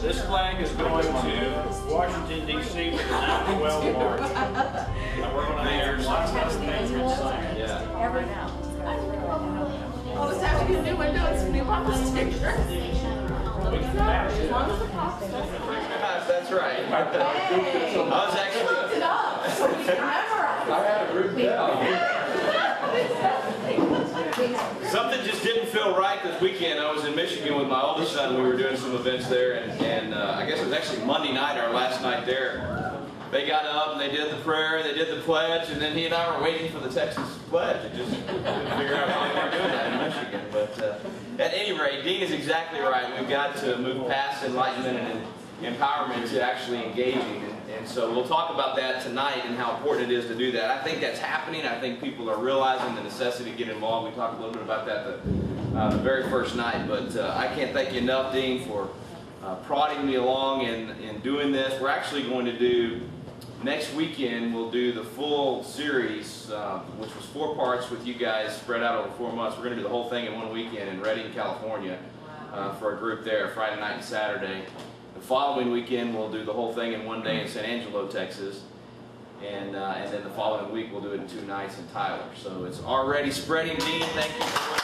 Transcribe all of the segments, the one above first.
This flag is going to Washington, D.C. for the 9/12 march. And we're going to have lots of patrons sign. Yeah. Every now. Oh, it's actually a new window. It's a new pop sticker. That's right. I was actually. Looked it up, so we can memorize. I had it written down. Something just didn't feel right this weekend. I was in Michigan with my oldest son. We were doing some events there, and I guess it was actually Monday night, our last night there. They got up and they did the prayer, they did the pledge, and then he and I were waiting for the Texas pledge. I just couldn't figure out why they were doing that in Michigan. But at any rate, Dean is exactly right. We've got to move past enlightenment and empowerment to actually engaging. And so we'll talk about that tonight and how important it is to do that. I think that's happening. I think people are realizing the necessity to get involved. We talked a little bit about that the very first night. But I can't thank you enough, Dean, for prodding me along in doing this. We're actually going to do, next weekend, we'll do the full series, which was 4 parts with you guys spread out over 4 months. We're going to do the whole thing in one weekend in Redding, California, for a group there, Friday night and Saturday. The following weekend, we'll do the whole thing in one day in San Angelo, Texas. And then the following week, we'll do it in 2 nights in Tyler. So it's already spreading, Dean. Thank you for it.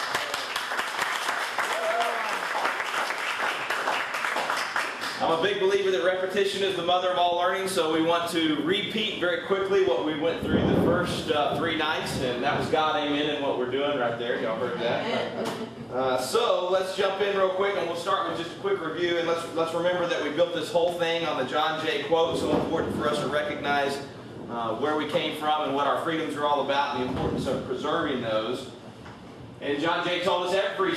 I'm a big believer that repetition is the mother of all learning, so we want to repeat very quickly what we went through the first 3 nights, and that was God, amen, and what we're doing right there. Y'all heard that? So let's jump in real quick, and we'll start with just a quick review, and let's remember that we built this whole thing on the John Jay quote. So important for us to recognize where we came from and what our freedoms are all about, and the importance of preserving those. And John Jay told us every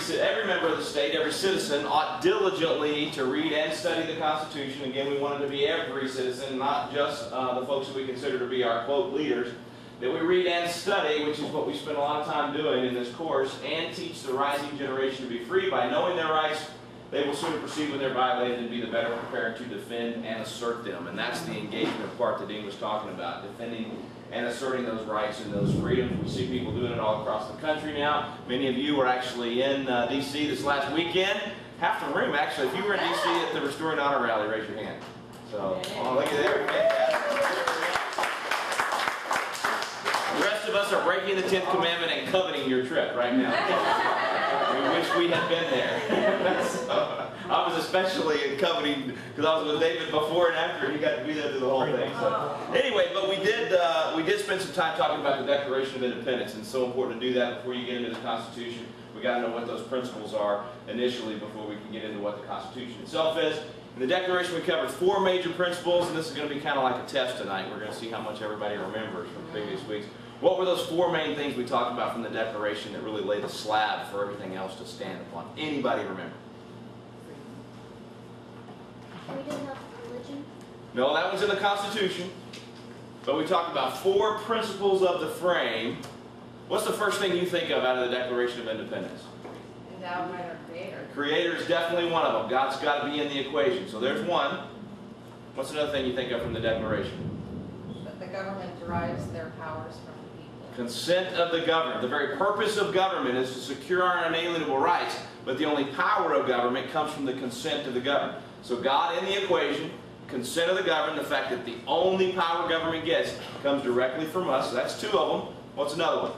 member of the state, every citizen, ought diligently to read and study the Constitution. Again, we want it to be every citizen, not just the folks that we consider to be our, quote, leaders. That we read and study, which is what we spend a lot of time doing in this course, and teach the rising generation to be free. By knowing their rights, they will sooner perceive when they're violated and be the better prepared to defend and assert them. And that's the engagement part that Dean was talking about, defending and asserting those rights and those freedoms. We see people doing it all across the country now. Many of you were actually in D.C. this last weekend. Half the room, actually. If you were in D.C. at the Restoring Honor Rally, raise your hand. So, oh, look at there. The rest of us are breaking the 10th commandment and coveting your trip right now. We wish we had been there. So, I was especially coveting because I was with David before and after, and he got to be there through the whole thing. So anyway, but we did spend some time talking about the Declaration of Independence, and it's so important to do that before you get into the Constitution. We got to know what those principles are initially before we can get into what the Constitution itself is. In the Declaration, we covered 4 major principles, and this is going to be kind of like a test tonight. We're going to see how much everybody remembers from previous weeks. What were those 4 main things we talked about from the Declaration that really laid the slab for everything else to stand upon? Anybody remember? Freedom of religion? No, that was in the Constitution. But we talked about 4 principles of the frame. What's the first thing you think of out of the Declaration of Independence? Endowed by our Creator. Creator is definitely one of them. God's got to be in the equation. So there's one. What's another thing you think of from the Declaration? That the government derives their powers from the people. Consent of the government. The very purpose of government is to secure our unalienable rights, but the only power of government comes from the consent of the governed. So God in the equation, consent of the governed, the fact that the only power government gets comes directly from us. So that's 2 of them. What's another one?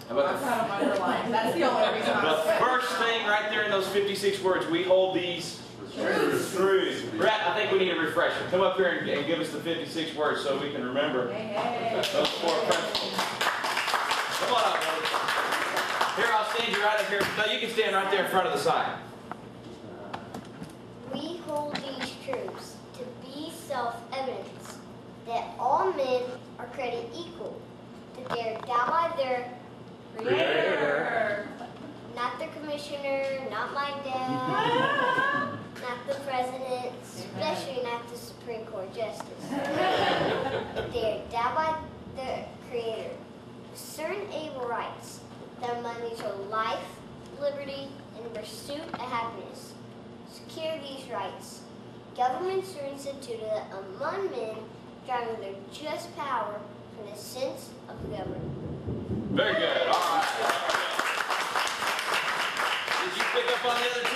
How about That's how I'm underlined. That's the only reason the first thing right there in those 56 words, we hold these truths. Brett, I think we need a refresher. Come up here and give us the 56 words so we can remember those 4 principles. Come on up, brother. Here, I'll stand you right up here. No, you can stand right there in front of the sign. We hold these truths to be self-evident, that all men are created equal, that they are endowed by their Creator, not the commissioner, not my dad, not the president, especially not the Supreme Court Justice. They are endowed by the Creator with certain able rights that among these are life, liberty, and the pursuit of happiness. Secure these rights. Governments are instituted among men, driving their just power from the sense of the government. Very good. All right. Did you pick up on the other 2?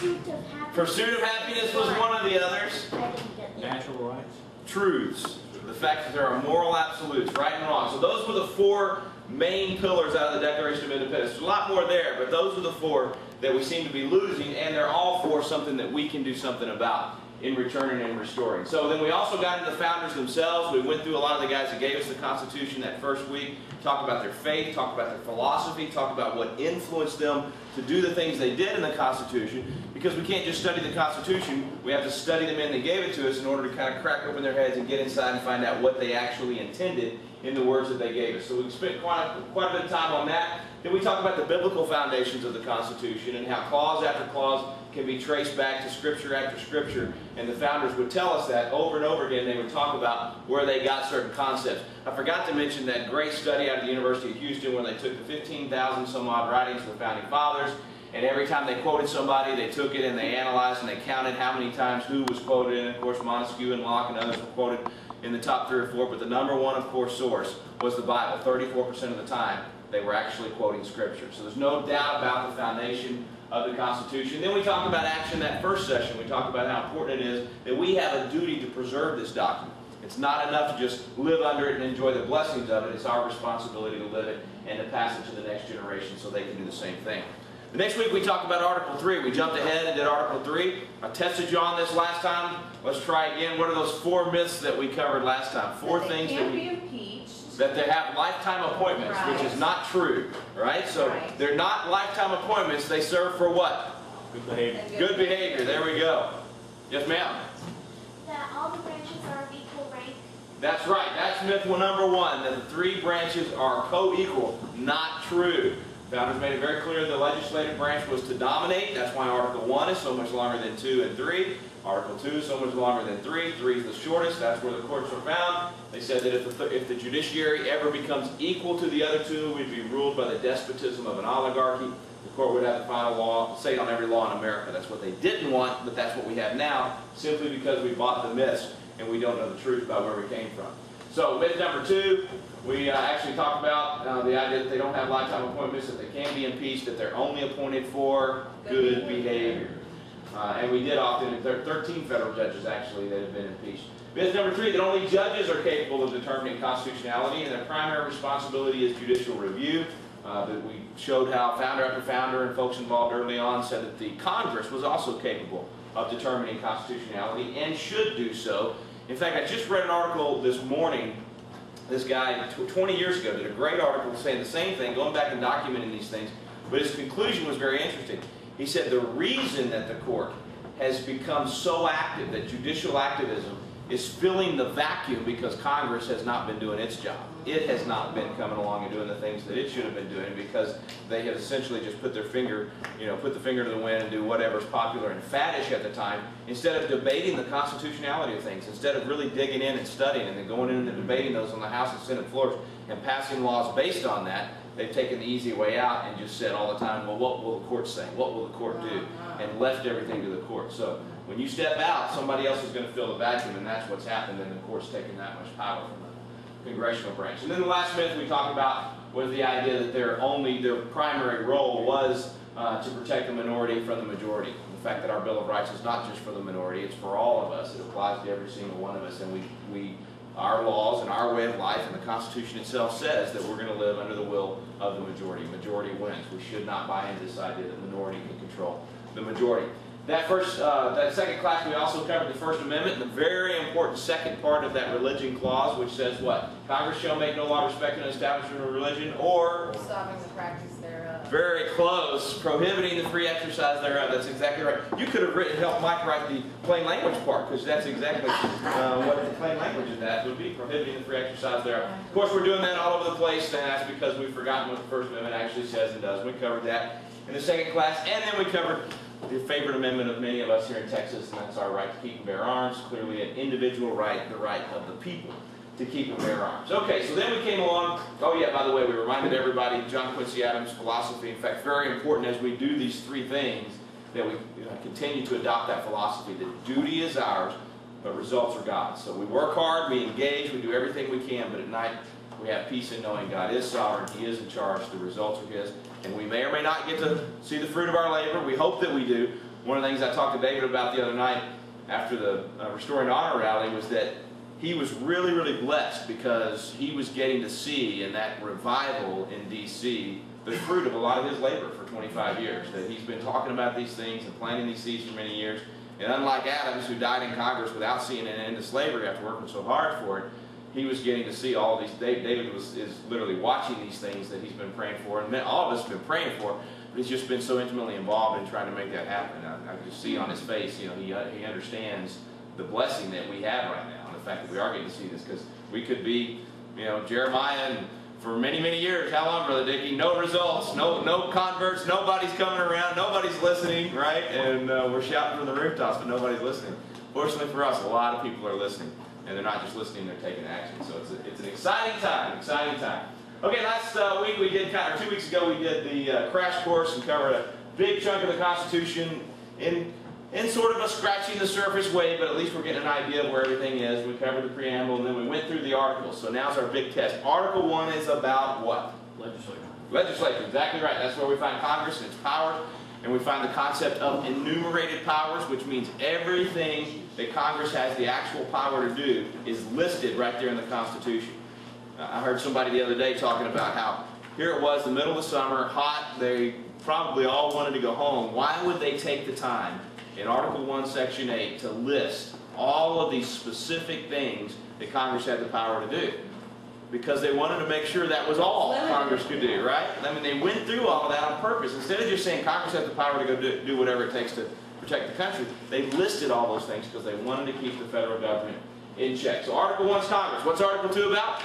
Pursuit of happiness. Pursuit of happiness was one of the others. I didn't get the Natural rights. Truths. The fact that there are moral absolutes, right and wrong. So those were the four main pillars out of the Declaration of Independence. There's a lot more there, but those are the four that we seem to be losing, and they're all for something that we can do something about in returning and restoring. So then we also got into the founders themselves. We went through a lot of the guys that gave us the Constitution that first week, talked about their faith, talked about their philosophy, talked about what influenced them to do the things they did in the Constitution, because we can't just study the Constitution, we have to study the men that gave it to us in order to kind of crack open their heads and get inside and find out what they actually intended in the words that they gave us. So we spent quite a bit of time on that. Then we talked about the biblical foundations of the Constitution and how clause after clause can be traced back to Scripture after Scripture. And the founders would tell us that over and over again. They would talk about where they got certain concepts. I forgot to mention that great study out of the University of Houston where they took the 15,000 some odd writings of the Founding Fathers, and every time they quoted somebody, they took it and they analyzed and they counted how many times who was quoted. And of course, Montesquieu and Locke and others were quoted in the top 3 or 4, but the number one, of course, source was the Bible. 34% of the time, they were actually quoting Scripture. So there's no doubt about the foundation of the Constitution. Then we talked about action that first session. We talked about how important it is that we have a duty to preserve this document. It's not enough to just live under it and enjoy the blessings of it. It's our responsibility to live it and to pass it to the next generation so they can do the same thing. The next week we talked about Article 3. We jumped ahead and did Article 3. I tested you on this last time. Let's try again. What are those 4 myths that we covered last time? 4 things that be impeached. that they have lifetime appointments, which is not true, right? So they're not lifetime appointments. They serve for what? Good behavior. Good behavior. There we go. Yes, ma'am. That all the branches are of equal rank. That's right. That's myth number 1, that the 3 branches are co-equal. Not true. Founders made it very clear the legislative branch was to dominate. That's why Article 1 is so much longer than 2 and 3. Article 2 is so much longer than 3. 3 is the shortest. That's where the courts are found. They said that if the judiciary ever becomes equal to the other 2, we'd be ruled by the despotism of an oligarchy. The court would have the final say on every law in America. That's what they didn't want, but that's what we have now, simply because we bought the myths and we don't know the truth about where we came from. So myth number 2, we actually talked about the idea that they don't have lifetime appointments, that they can be impeached, that they're only appointed for good behavior. And we did often, there are 13 federal judges actually that have been impeached. Myth number 3, that only judges are capable of determining constitutionality, and their primary responsibility is judicial review. That we showed how founder after founder and folks involved early on said that the Congress was also capable of determining constitutionality and should do so. In fact, I just read an article this morning. This guy, 20 years ago, did a great article saying the same thing, going back and documenting these things. But his conclusion was very interesting. He said the reason that the court has become so active, that judicial activism is filling the vacuum because Congress has not been doing its job. It has not been coming along and doing the things that it should have been doing because they have essentially just put their finger, put the finger to the wind and do whatever's popular and faddish at the time, instead of debating the constitutionality of things, instead of really digging in and studying and then going in and debating those on the House and Senate floors and passing laws based on that. They've taken the easy way out and just said all the time, well, what will the court say? What will the court do? And left everything to the court. So when you step out, somebody else is going to fill the vacuum, and that's what's happened, and the court's taken that much power from the congressional branch. And then the last myth we talked about was the idea that their primary role was to protect the minority from the majority. The fact that our Bill of Rights is not just for the minority, it's for all of us. It applies to every single one of us, and our laws and our way of life and the Constitution itself says that we're going to live under the will of the majority. Majority wins. We should not buy into this idea that the minority can control the majority. That second class, we also covered the First Amendment, and the very important second part of that religion clause, which says what? Congress shall make no law respecting an establishment of religion, or stopping the practice thereof. Very close. Prohibiting the free exercise thereof. That's exactly right. You could have helped Mike write the plain language part, because that's exactly what the plain language of that would be, prohibiting the free exercise thereof. Of course, we're doing that all over the place, and that's because we've forgotten what the First Amendment actually says and does. We covered that in the second class, and then we covered the favorite amendment of many of us here in Texas, and that's our right to keep and bear arms. Clearly an individual right, the right of the people to keep and bear arms. Okay, so then we came along. Oh yeah, by the way, we reminded everybody John Quincy Adams' philosophy. In fact, very important as we do these 3 things that we continue to adopt that philosophy. That duty is ours, but results are God's. So we work hard, we engage, we do everything we can, but at night we have peace in knowing God is sovereign, He is in charge, the results are His, and we may or may not get to see the fruit of our labor. We hope that we do, one of the things I talked to David about the other night after the Restoring Honor rally was that he was really, really blessed because he was getting to see in that revival in D.C. the fruit of a lot of his labor for 25 years. That he's been talking about these things and planting these seeds for many years. And unlike Adams, who died in Congress without seeing an end to slavery after working so hard for it, he was getting to see all these. David is literally watching these things that he's been praying for, and all of us have been praying for. But he's just been so intimately involved in trying to make that happen. I just see on his face, he understands the blessing that we have right now, and the fact that we are getting to see this, because we could be, Jeremiah, and for many, many years. How long, Brother Dickie? No results, no converts, nobody's coming around, nobody's listening, right? And we're shouting from the rooftops, but nobody's listening. Fortunately for us, a lot of people are listening, and they're not just listening; they're taking action. So it's an exciting time, Okay, last week we did or 2 weeks ago we did the crash course and covered a big chunk of the Constitution in sort of a scratching the surface way, but at least we're getting an idea of where everything is. We covered the preamble, and then we went through the articles. So now's our big test. Article 1 is about what? Legislature. Legislature, exactly right. That's where we find Congress and its powers, and we find the concept of enumerated powers, which means everything that Congress has the actual power to do is listed right there in the Constitution. I heard somebody the other day talking about how here it was, the middle of the summer, hot, they probably all wanted to go home. Why would they take the time in Article 1, Section 8 to list all of these specific things that Congress had the power to do? Because they wanted to make sure that was all Congress could do, right? I mean, they went through all of that on purpose. Instead of just saying Congress has the power to go do whatever it takes to protect the country, they listed all those things because they wanted to keep the federal government in check. So Article 1 is Congress. What's Article 2 about?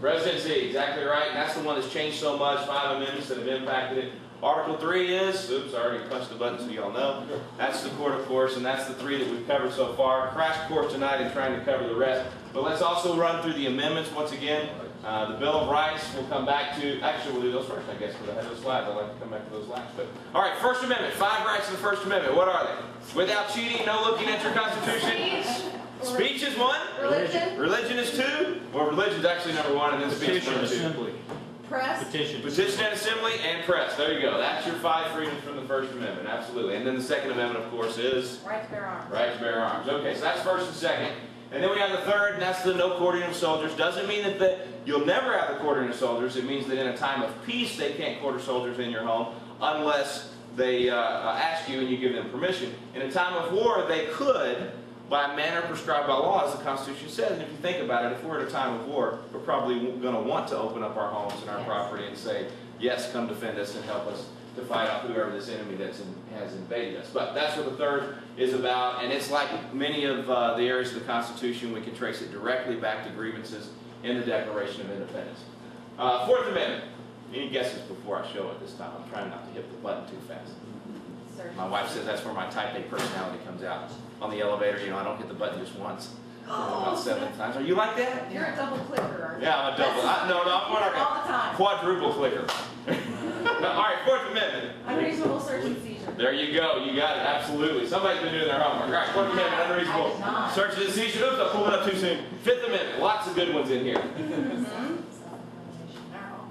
Presidency, exactly right. And that's the one that's changed so much, 5 amendments that have impacted it. Article 3 is, oops, I already punched the button so y'all know. That's the court, of course, and that's the 3 that we've covered so far. Crash course tonight in trying to cover the rest. But let's also run through the amendments once again. The Bill of Rights we'll come back to. Actually, we'll do those first, I guess, because I have those slides. I'd like to come back to those last. But all right, First Amendment. 5 rights in the First Amendment. What are they? Without cheating, no looking at your Constitution. Speech is 1. Religion is 2. Well, religion is actually number 1, and then speech is number 2. Assembly. Press. Petition and assembly and press. There you go. That's your 5 freedoms from the First Amendment. Absolutely. And then the Second Amendment, of course, is Right to bear arms. right to bear arms. Okay, so that's first and second. And then we have the third, and that's the no quartering of soldiers. Doesn't mean that you'll never have the quartering of soldiers. It means that in a time of peace, they can't quarter soldiers in your home unless they ask you and you give them permission. In a time of war, they could, by a manner prescribed by law, as the Constitution says. And if you think about it, if we're at a time of war, we're probably going to want to open up our homes and our property and say, yes, come defend us and help us to fight off whoever this enemy has invaded us. But that's what the third is about, and it's like many of the areas of the Constitution, we can trace it directly back to grievances in the Declaration of Independence. Fourth Amendment. Any guesses before I show it this time? I'm trying not to hit the button too fast. My wife says that's where my type A personality comes out. On the elevator, I don't hit the button just once. About 7 times. Are you like that? You're a double clicker, aren't you? Yeah, I'm a double. I'm more like all the time. a quadruple clicker. All right, Fourth Amendment. Unreasonable search and seizure. There you go. You got it. Absolutely. Somebody's been doing their homework. All right, Fourth Amendment, unreasonable search and seizure. Oops, I pulled it up too soon. Fifth Amendment. Lots of good ones in here.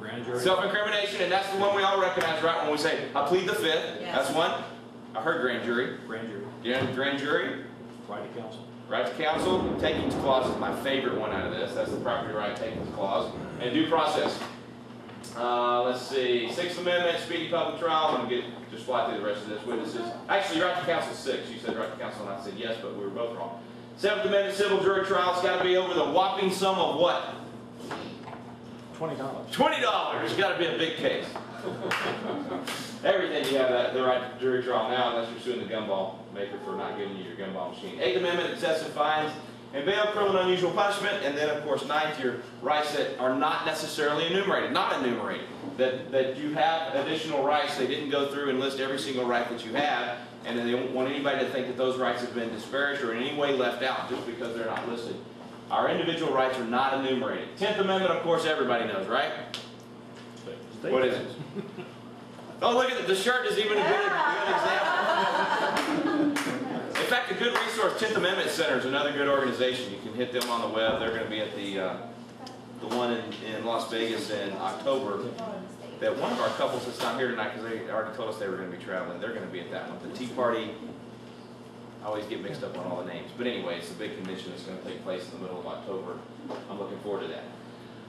Grand jury. Self-incrimination, and that's the one we all recognize, right? When we say, I plead the fifth. Yes. That's one. I heard grand jury. Grand jury. Yeah, grand jury. Right to counsel. Right to counsel. Takings clause is my favorite one out of this. That's the property right takings clause. And due process. Let's see. Sixth Amendment, speedy public trial. I'm going to just fly through the rest of this. Witnesses. Actually, right to counsel 6. You said right to counsel, and I said yes, but we were both wrong. Seventh Amendment, civil jury trial. It's got to be over the whopping sum of what? $20. $20. It's got to be a big case. Everything you have the right to jury trial now, unless you're suing the gumball maker for not giving you your gumball machine. Eighth Amendment, excessive fines and bail, criminal and unusual punishment, and then of course ninth, your rights that are not necessarily enumerated, that you have additional rights. They didn't go through and list every single right that you have, and then they don't want anybody to think that those rights have been disparaged or in any way left out just because they're not listed. Our individual rights are not enumerated. 10th Amendment, of course, everybody knows, right? What is it? Oh, look at it. The shirt is even a good example. In fact, a good resource, 10th Amendment Center is another good organization. You can hit them on the web. They're going to be at the one in Las Vegas in October. that one of our couples that's not here tonight, because they already told us they were going to be traveling, they're going to be at that one. The Tea Party, I always get mixed up on all the names. But anyway, it's a big convention that's going to take place in the middle of October. I'm looking forward to that.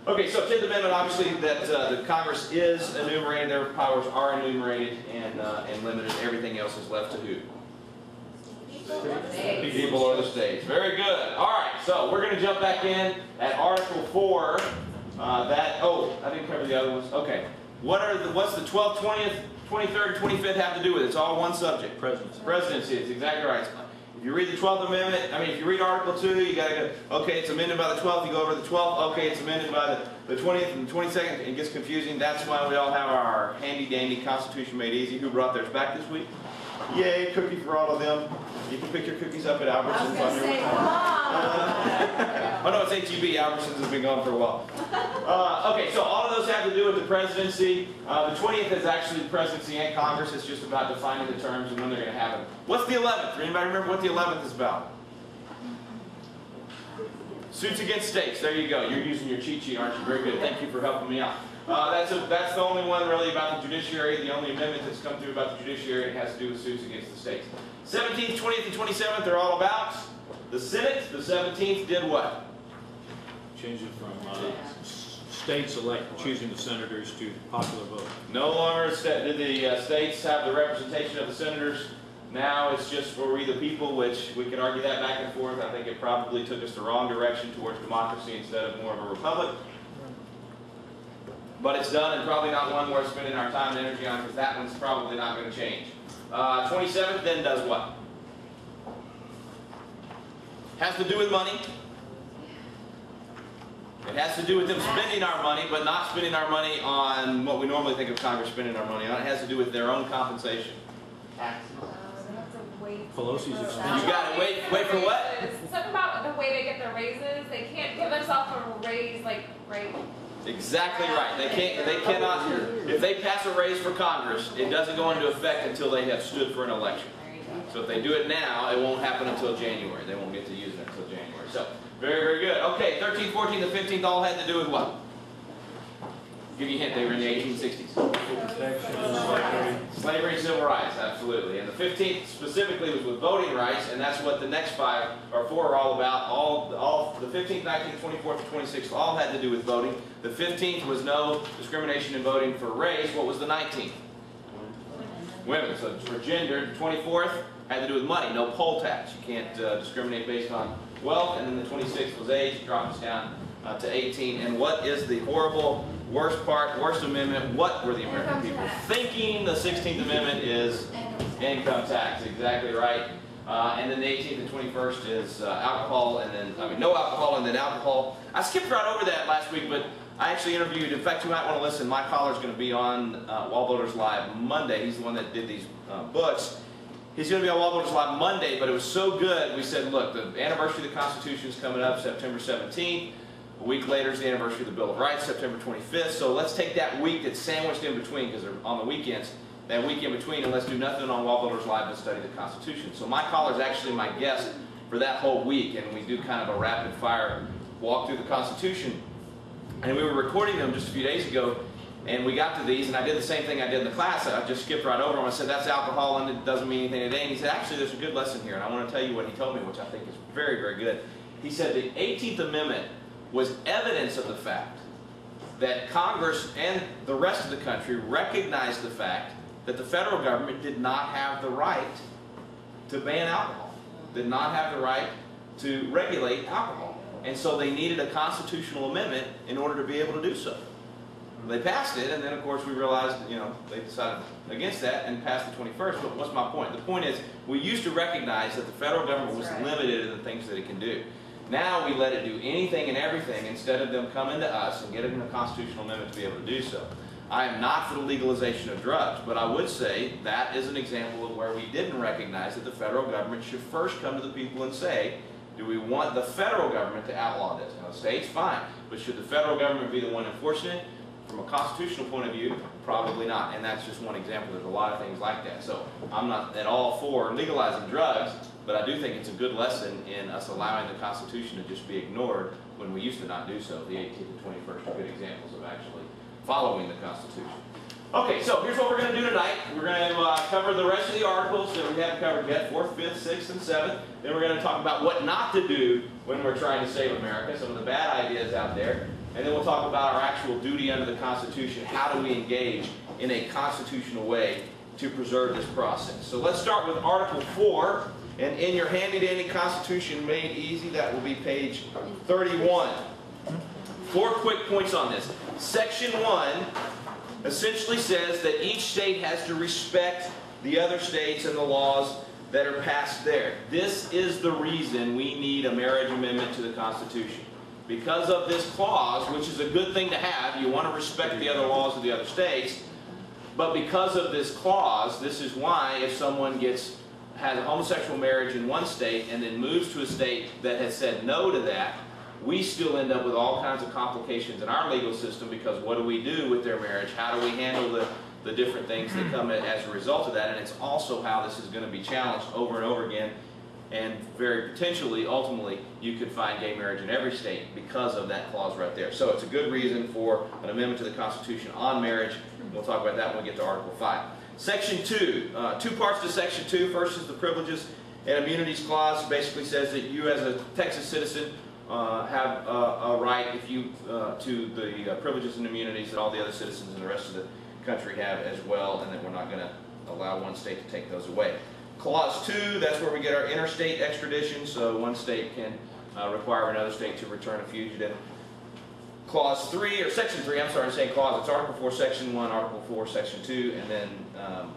Okay, so 10th Amendment, obviously, that the Congress is enumerated, their powers are enumerated and limited. Everything else is left to who? People or the states. Very good. All right, so we're going to jump back in at Article 4. I didn't cover the other ones. Okay. What's the 12th, 20th, 23rd, 25th have to do with it? It's all one subject. Presidency. Presidency is exactly right. If you read the 12th Amendment, if you read Article 2, you got to go, okay, it's amended by the 12th, you go over to the 12th, okay, it's amended by the 20th and the 22nd, it gets confusing. That's why we all have our handy-dandy Constitution Made Easy. Who brought theirs back this week? Yay, cookie for all of them. You can pick your cookies up at Albertsons. I was going to say, come on. Oh no, it's H-E-B. Albertsons has been gone for a while. Okay, so all of those have to do with the presidency. The 20th is actually the presidency and Congress. It's just about defining the terms and when they're going to happen. What's the 11th? Anybody remember what the 11th is about? Suits against states. There you go. You're using your cheat sheet, aren't you? Very good. Thank you for helping me out. That's the only one really about the judiciary. The only amendment that's come through about the judiciary, it has to do with suits against the states. 17th, 20th, and 27th are all about the Senate. The 17th did what? Change it from states choosing the senators to popular vote. No longer did the states have the representation of the senators. Now it's just for we the people, which we can argue that back and forth. I think it probably took us the wrong direction towards democracy instead of more of a republic. But it's done, and probably not one worth spending our time and energy on, because that one's probably not going to change. 27th then does what? Has to do with money. It has to do with them spending our money, but not spending our money on what we normally think of Congress spending our money on. It has to do with their own compensation. Pelosi's You expensive. got it. Wait for what? Something about the way they get their raises. They can't give themselves a raise right. Exactly right. They cannot, if they pass a raise for Congress, it doesn't go into effect until they have stood for an election. So if they do it now, it won't happen until January. They won't get to use it until January. So, very, very good. Okay, 13th, 14th, and 15th all had to do with what? Give you a hint, they were in the 1860s. Slavery and civil rights, absolutely. And the 15th specifically was with voting rights, and that's what the next 5 or 4 are all about. All the 15th, 19th, 24th, and 26th all had to do with voting. The 15th was no discrimination in voting for race. What was the 19th? Women. So for gender. The 24th had to do with money. No poll tax. You can't discriminate based on wealth. And then the 26th was age. It drops down to 18. And what is the horrible, worst part, worst amendment? What were the American people thinking? The 16th Amendment is income tax. Exactly right. And then the 18th and 21st is alcohol, and then, no alcohol, and then alcohol. I skipped right over that last week, but I actually interviewed, in fact, you might want to listen, Mike Holler's going to be on Wall Voters Live Monday. He's the one that did these books. He's going to be on Wall Voters Live Monday, but it was so good, we said, look, the anniversary of the Constitution is coming up September 17th. A week later is the anniversary of the Bill of Rights, September 25th. So let's take that week that's sandwiched in between, because they're on the weekends, that week in between, and let's do nothing on Wall Voters Live but study the Constitution. So Mike Holler's actually my guest for that whole week, and we do kind of a rapid fire walk through the Constitution. And we were recording them just a few days ago, and we got to these, and I did the same thing I did in the class. I just skipped right over them. I said, that's alcohol, and it doesn't mean anything today. And he said, actually, there's a good lesson here, and I want to tell you what he told me, which I think is very, very good. He said the 18th Amendment was evidence of the fact that Congress and the rest of the country recognized the fact that the federal government did not have the right to ban alcohol, did not have the right to regulate alcohol. And so they needed a constitutional amendment in order to be able to do so. They passed it, and then of course we realized, they decided against that and passed the 21st. But what's my point? The point is, we used to recognize that the federal government was limited in the things that it can do. Now we let it do anything and everything instead of them coming to us and getting a constitutional amendment to be able to do so. I am not for the legalization of drugs, but I would say that is an example of where we didn't recognize that the federal government should first come to the people and say, do we want the federal government to outlaw this? Now the state's fine, but should the federal government be the one enforcing it? From a constitutional point of view, probably not, and that's just one example. There's a lot of things like that. So I'm not at all for legalizing drugs, but I do think it's a good lesson in us allowing the Constitution to just be ignored when we used to not do so. The 18th and 21st are good examples of actually following the Constitution. Okay, so here's what we're going to do tonight. We're going to cover the rest of the articles that we haven't covered yet, 4th, 5th, 6th, and 7th. Then we're going to talk about what not to do when we're trying to save America, some of the bad ideas out there. And then we'll talk about our actual duty under the Constitution. How do we engage in a constitutional way to preserve this process? So let's start with Article 4. And in your handy-dandy Constitution Made Easy, that will be page 31. 4 quick points on this. Section 1 essentially says that each state has to respect the other states and the laws that are passed there. This is the reason we need a marriage amendment to the Constitution. Because of this clause, which is a good thing to have, you want to respect the other laws of the other states, but because of this clause, this is why if someone has a homosexual marriage in one state and then moves to a state that has said no to that, we still end up with all kinds of complications in our legal system, because what do we do with their marriage? How do we handle the different things that come as a result of that? And it's also how this is going to be challenged over and over again, and very potentially, ultimately, you could find gay marriage in every state because of that clause right there. So it's a good reason for an amendment to the Constitution on marriage. We'll talk about that when we get to Article 5. Section 2, 2 parts to Section 2. First is the Privileges and Immunities Clause. It basically says that you as a Texas citizen have a right to the privileges and immunities that all the other citizens in the rest of the country have as well, and that we're not going to allow one state to take those away. Clause 2, that's where we get our interstate extradition, so one state can require another state to return a fugitive. Clause 3, or Section 3, I'm sorry, I'm saying clause, it's Article 4, Section 1, Article 4, Section 2, and then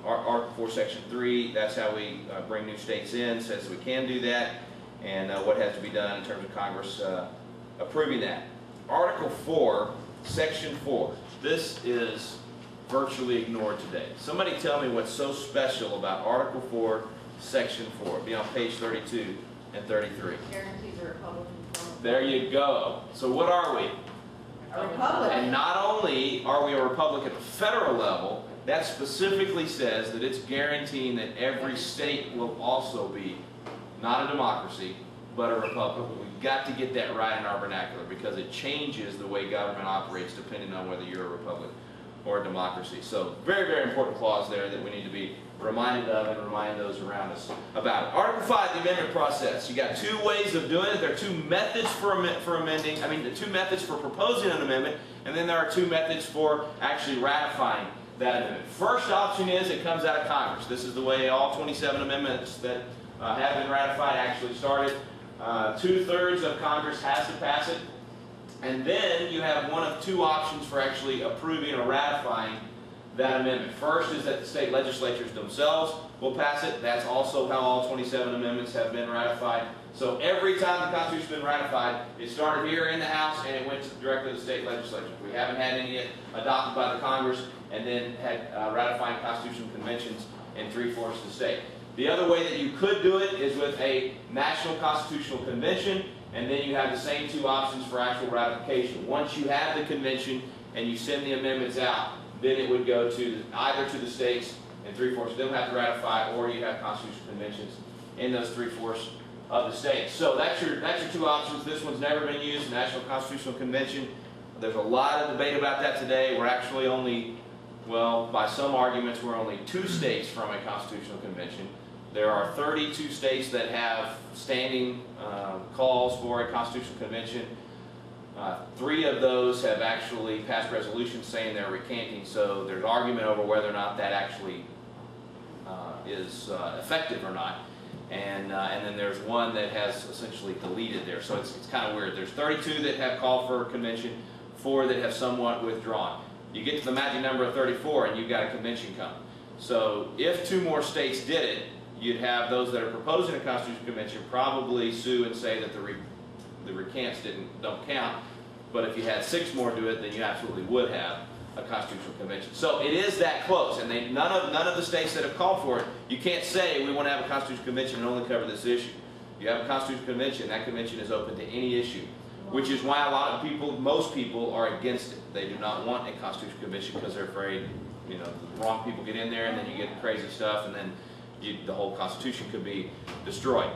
Article 4, Section 3, that's how we bring new states in, says we can do that, and what has to be done in terms of Congress approving that. Article 4, Section 4, this is virtually ignored today. Somebody tell me what's so special about Article 4, Section 4. It'll be on page 32 and 33. Guarantees a Republican form. There you go. So what are we? A republic. And not only are we a republic at the federal level, that specifically says that it's guaranteeing that every state will also be not a democracy, but a republic. We've got to get that right in our vernacular, because it changes the way government operates depending on whether you're a republic or a democracy. So very, very important clause there that we need to be reminded of and remind those around us about it. Article 5, the amendment process. You got 2 ways of doing it. There are 2 methods for amending, the 2 methods for proposing an amendment, and then there are 2 methods for actually ratifying that amendment. First option is it comes out of Congress. This is the way all 27 amendments that have been ratified actually started. 2/3 of Congress has to pass it. And then you have one of 2 options for actually approving or ratifying that amendment. First is that the state legislatures themselves will pass it. That's also how all 27 amendments have been ratified. So every time the Constitution has been ratified, it started here in the House and it went directly to the state legislature. We haven't had any yet adopted by the Congress and then had ratifying constitutional conventions in 3/4 of the state. The other way that you could do it is with a national constitutional convention, and then you have the same 2 options for actual ratification. Once you have the convention and you send the amendments out, then it would go to either to the states, and 3/4 of them have to ratify, or you have constitutional conventions in those 3/4 of the states. So that's your 2 options. This one's never been used, National Constitutional Convention. There's a lot of debate about that today. We're actually only, well, by some arguments, we're only 2 states from a constitutional convention. There are 32 states that have standing calls for a constitutional convention. 3 of those have actually passed resolutions saying they're recanting, so there's argument over whether or not that actually is effective or not. And then there's 1 that has essentially deleted there. So it's kind of weird. There's 32 that have called for a convention, 4 that have somewhat withdrawn. You get to the magic number of 34 and you've got a convention coming. So if 2 more states did it, you'd have those that are proposing a constitutional convention probably sue and say that the recants don't count. But if you had 6 more do it, then you absolutely would have a constitutional convention. So it is that close, and none of the states that have called for it, you can't say we want to have a constitutional convention and only cover this issue. You have a constitutional convention, that convention is open to any issue, which is why a lot of people, most people, are against it. They do not want a constitutional convention because they're afraid, the wrong people get in there and then you get crazy stuff and then the whole Constitution could be destroyed.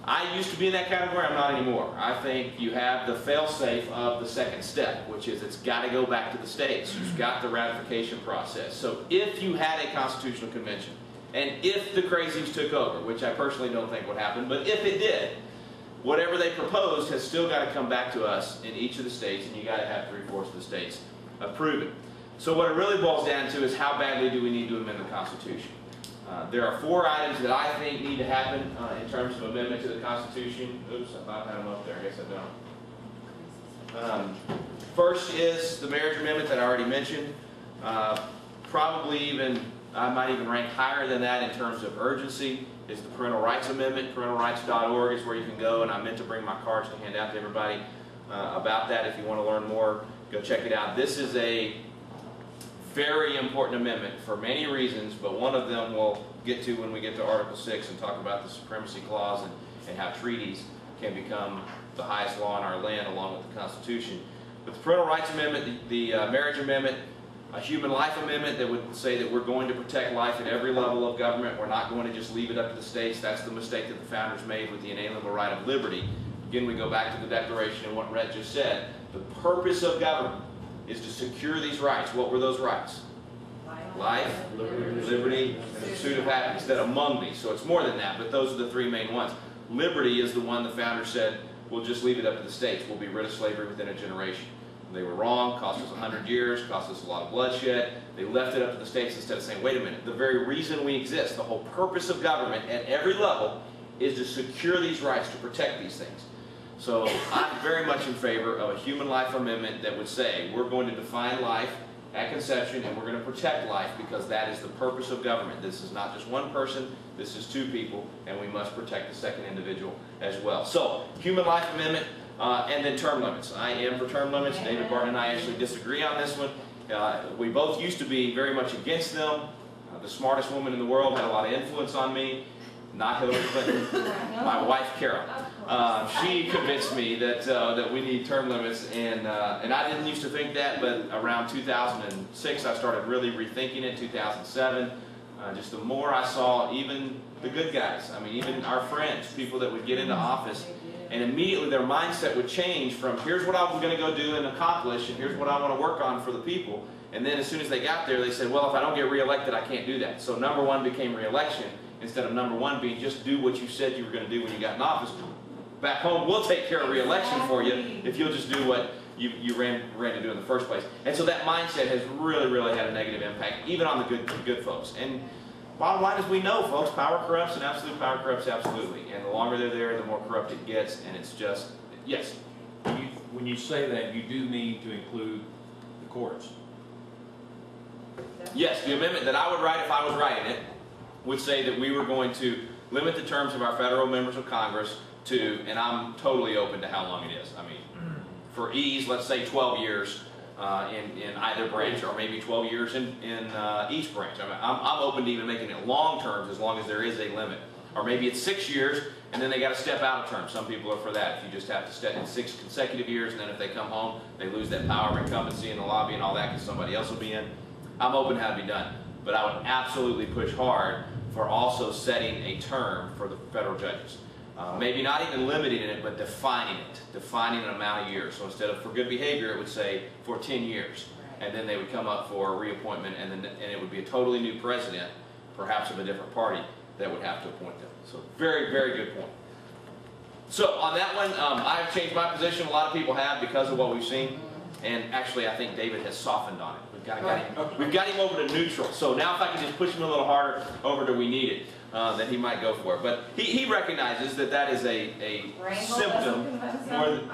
I used to be in that category, I'm not anymore. I think you have the fail-safe of the second step, which is it's got to go back to the states. You've got the ratification process. So if you had a constitutional convention, and if the crazies took over, which I personally don't think would happen, but if it did, whatever they proposed has still got to come back to us in each of the states, and you got to have 3/4 of the states approve it. So what it really boils down to is how badly do we need to amend the Constitution? There are 4 items that I think need to happen in terms of amendment to the Constitution. Oops, I thought I had them up there. I guess I don't. First is the marriage amendment that I already mentioned. Probably even, I might even rank higher than that in terms of urgency, is the parental rights amendment. Parentalrights.org is where you can go, and I meant to bring my cards to hand out to everybody about that. If you want to learn more, go check it out. This is a very important amendment for many reasons, but one of them we'll get to when we get to Article 6 and talk about the Supremacy Clause and how treaties can become the highest law in our land along with the Constitution. But the Parental Rights Amendment, the Marriage Amendment, a Human Life Amendment that would say that we're going to protect life at every level of government. We're not going to just leave it up to the states. That's the mistake that the founders made with the inalienable right of liberty. Again, we go back to the Declaration and what Rhett just said. The purpose of government is to secure these rights. What were those rights? Life, liberty, and the pursuit of happiness. That among these. So it's more than that, but those are the 3 main ones. Liberty is the one the founders said, we'll just leave it up to the states. We'll be rid of slavery within a generation. They were wrong, cost us 100 years, cost us a lot of bloodshed. They left it up to the states instead of saying, wait a minute, the very reason we exist, the whole purpose of government at every level is to secure these rights, to protect these things. So I'm very much in favor of a Human Life Amendment that would say we're going to define life at conception and we're going to protect life because that is the purpose of government. This is not just one person, this is 2 people, and we must protect the second individual as well. So, Human Life Amendment and then term limits. I am for term limits. David Barton and I actually disagree on this one. We both used to be very much against them. The smartest woman in the world had a lot of influence on me. Not Hillary Clinton, my wife Carol. She convinced me that that we need term limits, and I didn't used to think that, but around 2006 I started really rethinking it. 2007, just the more I saw, even the good guys, I mean, even our friends, people that would get into office, and immediately their mindset would change from here's what I'm going to go do and accomplish, and here's what I want to work on for the people. And then as soon as they got there, they said, well, if I don't get reelected, I can't do that. So number 1 became reelection. Instead of number 1 being just do what you said you were going to do when you got in office. Back home, we'll take care of re-election for you if you'll just do what you ran to do in the first place. And so that mindset has really had a negative impact, even on the good folks. And bottom line is we know, folks, power corrupts and absolute power corrupts absolutely. And the longer they're there, the more corrupt it gets. And it's just, yes? When you say that, you do need to include the courts. Yes, the amendment that I would write if I was writing it would say that we were going to limit the terms of our federal members of Congress to, and I'm totally open to how long it is. I mean, for ease, let's say 12 years in either branch, or maybe 12 years in each branch. I mean, I'm open to even making it long terms as long as there is a limit. Or maybe it's 6 years, and then they got to step out of term. Some people are for that. If you just have to step in 6 consecutive years, and then if they come home, they lose that power of incumbency in the lobby and all that because somebody else will be in. I'm open to how to be done. But I would absolutely push hard for also setting a term for the federal judges. Maybe not even limiting it, but defining it, defining an amount of years. So instead of for good behavior, it would say for 10 years. And then they would come up for a reappointment, and it would be a totally new president, perhaps of a different party, that would have to appoint them. So very good point. So on that one, I've changed my position. A lot of people have because of what we've seen. And actually, I think David has softened on it. We've got him over to neutral. So now if I can just push him a little harder over to we need it, then he might go for it. But he recognizes that that is a symptom.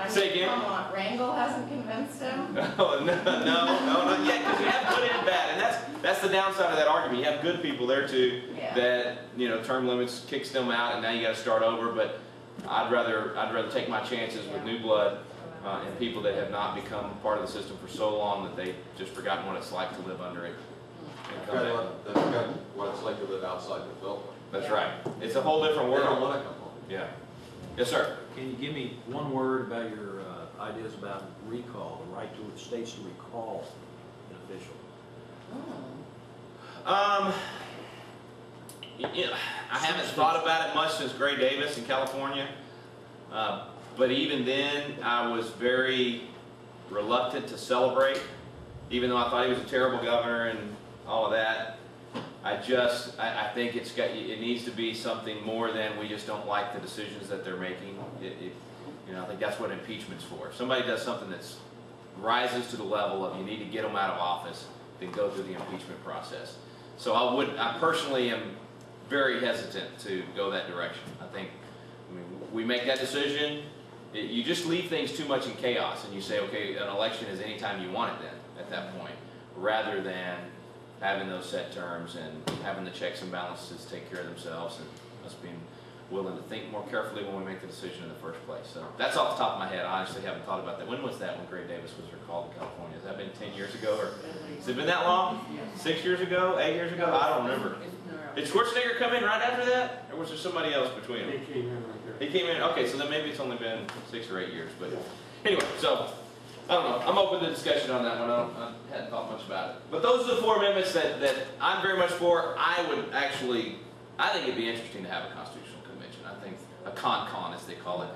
Say again? Wrangle hasn't convinced him? No, not yet, because we have good and bad. And that's the downside of that argument. You have good people there too, that, you know, term limits kicks them out and now you got to start over. But I'd rather take my chances with new blood. And people that have not become part of the system for so long that they've just forgotten what it's like to live under it. That's kind of what it's like to live outside the filter. That's right. It's a whole different world. They don't want to come home. Yeah. Yes, sir. Can you give me one word about your ideas about recall, the right to the states to recall an official? I haven't thought about it much since Gray Davis in California, but even then I was very reluctant to celebrate, even though I thought he was a terrible governor and all of that. I think it needs to be something more than we just don't like the decisions that they're making. I think that's what impeachment's for. If somebody does something that rises to the level of you need to get them out of office, then go through the impeachment process. So I personally am very hesitant to go that direction. I mean, we make that decision, you just leave things too much in chaos, and you say, okay, an election is any time you want it then, at that point, rather than having those set terms and having the checks and balances take care of themselves, and us being willing to think more carefully when we make the decision in the first place. So that's off the top of my head. I honestly haven't thought about that. When was that when Gray Davis was recalled to California? Has that been 10 years ago? Or has it been that long? 6 years ago? 8 years ago? I don't remember. Did Schwarzenegger come in right after that? Or was there somebody else between them? He came in right there. He came in? Okay, so then maybe it's only been 6 or 8 years. But anyway, so I don't know. I'm open to discussion on that one. I hadn't thought much about it. But those are the 4 amendments that I'm very much for. I think it'd be interesting to have a constitutional convention. I think a con as they call it.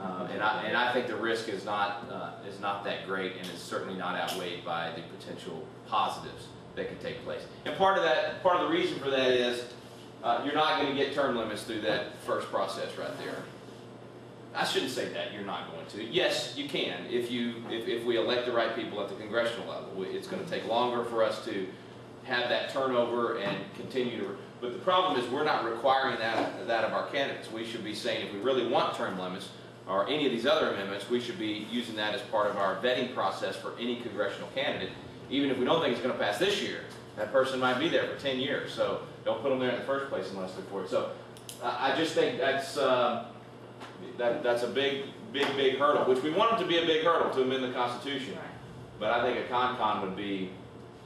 And I think the risk is not that great, and is certainly not outweighed by the potential positives that could take place. And part of the reason for that is you're not going to get term limits through that first process right there. I shouldn't say that you're not going to. Yes, you can if we elect the right people at the congressional level. It's going to take longer for us to have that turnover and continue to. But the problem is we're not requiring that of our candidates. We should be saying if we really want term limits or any of these other amendments, we should be using that as part of our vetting process for any congressional candidate. Even if we don't think it's going to pass this year, that person might be there for 10 years. So don't put them there in the first place unless they're for it. So I just think that's a big hurdle, which we want it to be a big hurdle to amend the Constitution. But I think a con would be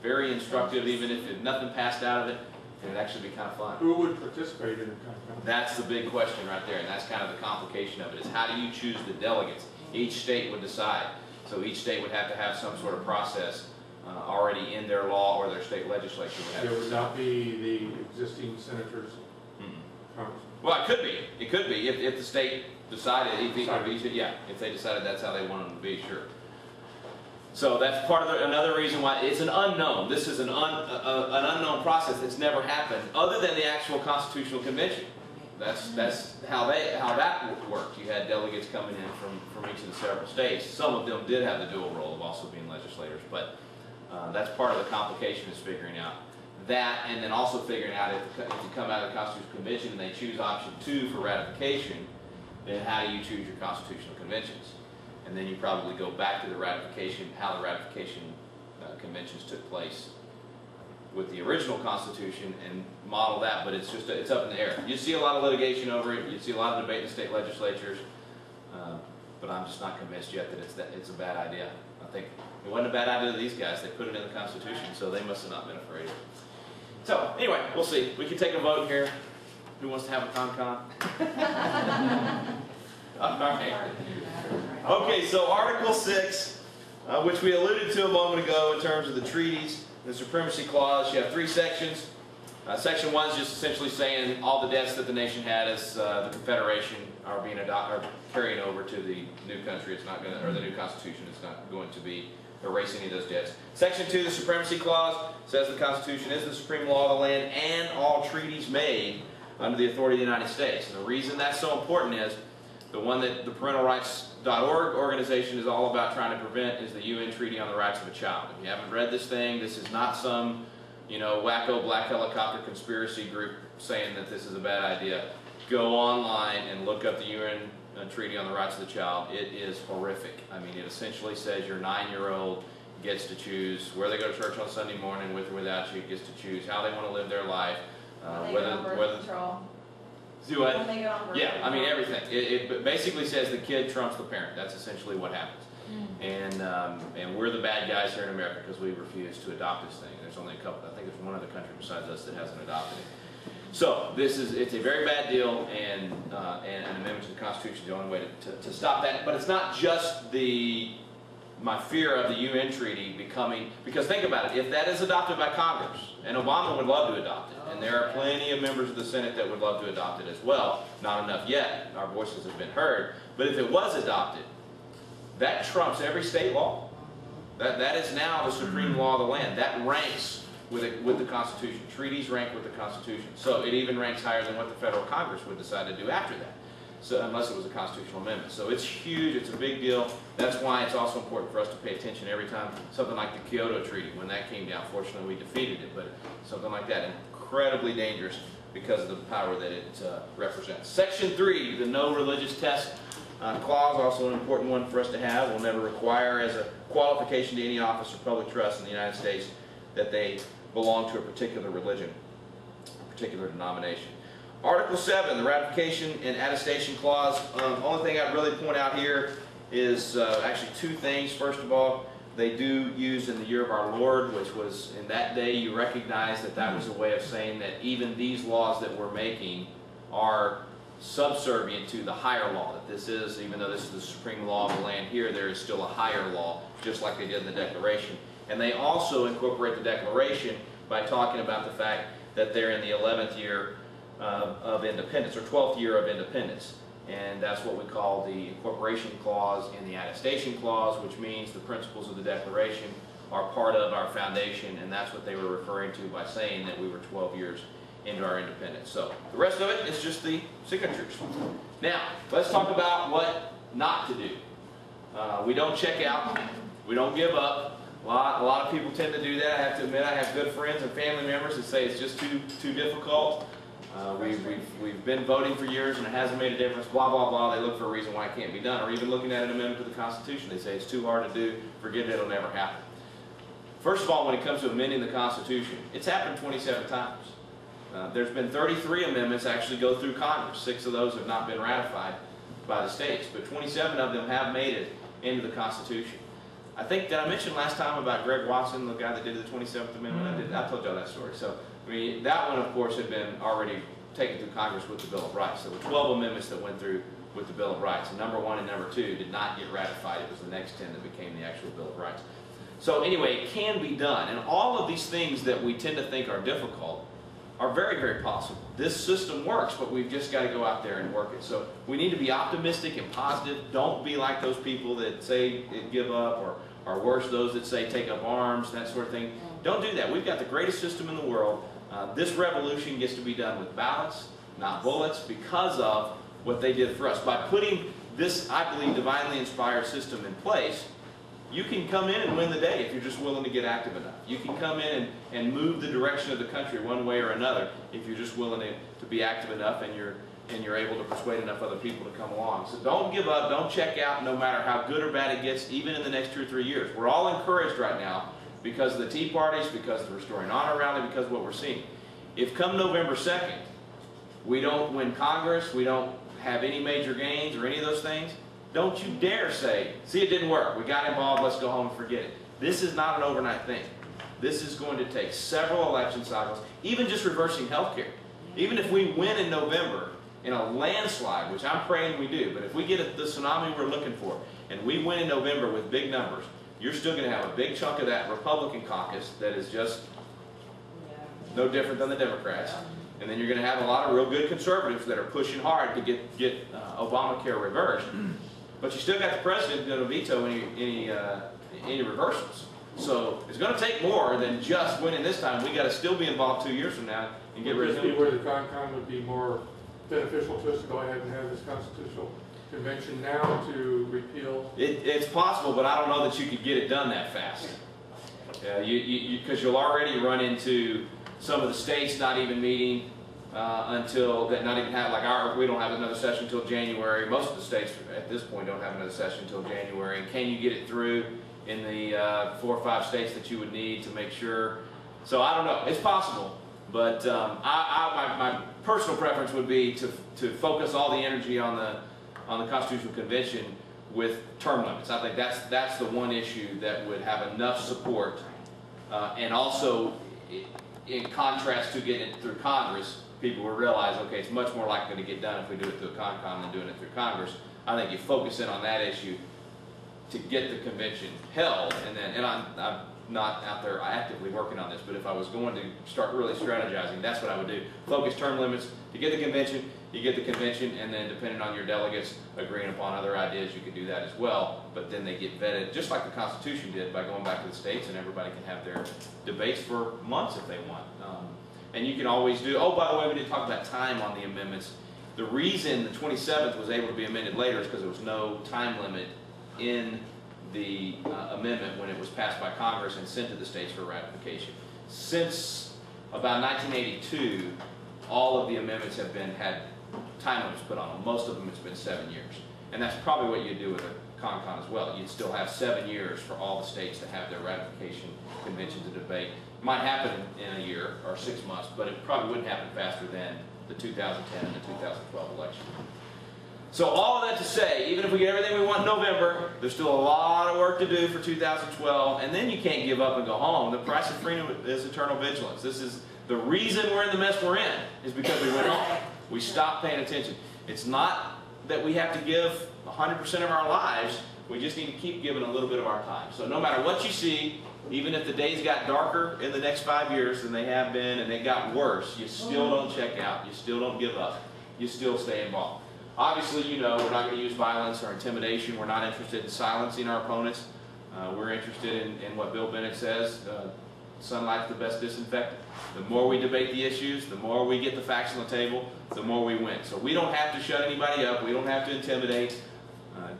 very instructive, even if nothing passed out of it. It'd actually be kind of fun. Who would participate in a con? That's the big question right there, and that's kind of the complication of it, is how do you choose the delegates? Each state would decide. So each state would have to have some sort of process already in their law, or their state legislature would have. It would not be the existing senators. Well, it could be. It could be if the state decided. If they decided that's how they wanted them to be, sure. So that's part of another reason why it's an unknown. This is an unknown process that's never happened, other than the actual constitutional convention. That's how that worked. You had delegates coming in from each of the several states. Some of them did have the dual role of also being legislators, but that's part of the complication, is figuring out that, and then also figuring out if you come out of the constitutional convention and they choose option 2 for ratification, then how do you choose your constitutional conventions? And then you probably go back to the ratification, how the ratification conventions took place with the original Constitution, and model that, but it's up in the air. You see a lot of litigation over it, you see a lot of debate in the state legislatures, but I'm just not convinced yet that it's a bad idea. I think it wasn't a bad idea to these guys. They put it in the Constitution, so they must have not been afraid of it. So, anyway, we'll see. We can take a vote here. Who wants to have a con? All right. Okay, so Article 6, which we alluded to a moment ago in terms of the treaties, the Supremacy Clause. You have 3 sections. Section 1 is just essentially saying all the debts that the nation had as the Confederation are being carrying over to the new country. It's not going to, or the new Constitution is not going to be erasing any of those debts. Section 2, the Supremacy Clause, says the Constitution is the supreme law of the land and all treaties made under the authority of the United States. And the reason that's so important is the one that the ParentalRights.org organization is all about trying to prevent is the UN Treaty on the Rights of a Child. If you haven't read this thing, this is not some, wacko black helicopter conspiracy group saying that this is a bad idea. Go online and look up the UN Treaty on the Rights of the Child. It is horrific. I mean, it essentially says your 9-year-old gets to choose where they go to church on Sunday morning, with or without you, gets to choose how they want to live their life. Whether control. Do what? When they go on birth Yeah, I mean control. everything. It basically says the kid trumps the parent. That's essentially what happens. And we're the bad guys here in America because we refuse to adopt this thing. There's only a couple. I think there's one other country besides us that hasn't adopted it. So it's a very bad deal, and an amendment to the Constitution is the only way to stop that. But it's not just the my fear of the UN treaty becoming, because think about it, if that is adopted by Congress, and Obama would love to adopt it, and there are plenty of members of the Senate that would love to adopt it as well, not enough yet, our voices have been heard, but if it was adopted, that trumps every state law. That is now the supreme law of the land. That ranks with the Constitution. Treaties rank with the Constitution. So it even ranks higher than what the federal Congress would decide to do after that. So unless it was a constitutional amendment. So it's huge, it's a big deal. That's why it's also important for us to pay attention every time something like the Kyoto Treaty, when that came down, fortunately we defeated it, but something like that, incredibly dangerous because of the power that it represents. Section 3, the no religious test clause, also an important one for us to have, will never require as a qualification to any office or public trust in the United States that they belong to a particular religion, a particular denomination. Article 7, the ratification and attestation clause. Only thing I'd really point out here is actually two things. First of all, they do use in the year of our Lord, which was in that day you recognize that that was a way of saying that even these laws that we're making are subservient to the higher law, that this is, even though this is the supreme law of the land here, there is still a higher law, just like they did in the Declaration. And they also incorporate the Declaration by talking about the fact that they're in the 11th year of independence, or 12th year of independence. And that's what we call the incorporation clause and the attestation clause, which means the principles of the Declaration are part of our foundation, and that's what they were referring to by saying that we were 12 years into our independence. So the rest of it is just the signatures. Now, let's talk about what not to do. We don't check out. We don't give up. A lot of people tend to do that. I have to admit, I have good friends and family members that say it's just too difficult. We've been voting for years and it hasn't made a difference, blah, blah, blah. They look for a reason why it can't be done. Or even looking at an amendment to the Constitution, they say it's too hard to do, forget it, it'll never happen. First of all, when it comes to amending the Constitution, it's happened 27 times. There's been 33 amendments actually go through Congress. 6 of those have not been ratified by the states, but 27 of them have made it into the Constitution. I think, did I mention last time about Greg Watson, the guy that did the 27th Amendment? I told y'all that story. So, I mean, that one, of course, had been already taken through Congress with the Bill of Rights. There were 12 amendments that went through with the Bill of Rights. And number 1 and number 2 did not get ratified. It was the next 10 that became the actual Bill of Rights. So anyway, it can be done. And all of these things that we tend to think are difficult are very, very possible. This system works, but we've just got to go out there and work it. So we need to be optimistic and positive. Don't be like those people that say give up, or worse, those that say take up arms, that sort of thing. Don't do that. We've got the greatest system in the world. This revolution gets to be done with ballots, not bullets, because of what they did for us. By putting this, I believe, divinely inspired system in place, you can come in and win the day if you're just willing to get active enough. You can come in and move the direction of the country one way or another if you're just willing to be active enough and you're able to persuade enough other people to come along. So don't give up, don't check out, no matter how good or bad it gets, even in the next 2 or 3 years. We're all encouraged right now because of the Tea Parties, because of the Restoring Honor Rally, because of what we're seeing. If come November 2nd, we don't win Congress, we don't have any major gains or any of those things, don't you dare say, see, it didn't work, we got involved, let's go home and forget it. This is not an overnight thing. This is going to take several election cycles, even just reversing health care. Even if we win in November in a landslide, which I'm praying we do, but if we get the tsunami we're looking for, and we win in November with big numbers, you're still going to have a big chunk of that Republican caucus that is just no different than the Democrats. And then you're going to have a lot of real good conservatives that are pushing hard to get Obamacare reversed. But you still got the president going to veto any reversals. So it's going to take more than just winning this time. We got to still be involved 2 years from now and get rid of it. Would this be where the CONCON would be more beneficial to us to go ahead and have this constitutional convention now to repeal? It's possible, but I don't know that you could get it done that fast. Because you'll already run into some of the states not even meeting until that, not even have, like we don't have another session until January. Most of the states at this point don't have another session until January. And can you get it through in the 4 or 5 states that you would need to make sure? So I don't know. It's possible, but my personal preference would be to focus all the energy on the Constitutional Convention with term limits. I think that's the one issue that would have enough support, and also in contrast to getting it through Congress, people will realize, okay, it's much more likely to get done if we do it through a CONCON than doing it through Congress. I think you focus in on that issue to get the convention held, and I'm not out there actively working on this, but if I was going to start really strategizing, that's what I would do. Focus term limits to get the convention, you get the convention, and then depending on your delegates agreeing upon other ideas, you could do that as well, but then they get vetted, just like the Constitution did, by going back to the states, and everybody can have their debates for months if they want. And you can always do, oh, by the way, we didn't talk about time on the amendments. The reason the 27th was able to be amended later is because there was no time limit in the amendment when it was passed by Congress and sent to the states for ratification. Since about 1982, all of the amendments have had time limits put on them. Most of them it's been 7 years. And that's probably what you do with a CONCON as well. You'd still have 7 years for all the states to have their ratification convention to debate. It might happen in a year or 6 months, but it probably wouldn't happen faster than the 2010 and the 2012 election. So all of that to say, even if we get everything we want in November, there's still a lot of work to do for 2012, and then you can't give up and go home. The price of freedom is eternal vigilance. This is the reason we're in the mess we're in, is because we went home. We stopped paying attention. It's not that we have to give 100% of our lives, we just need to keep giving a little bit of our time. So no matter what you see, even if the days got darker in the next 5 years than they have been and they got worse, you still don't check out, you still don't give up, you still stay involved. Obviously, you know, we're not going to use violence or intimidation. We're not interested in silencing our opponents. We're interested in what Bill Bennett says, sunlight's the best disinfectant. The more we debate the issues, the more we get the facts on the table, the more we win. So we don't have to shut anybody up. We don't have to intimidate.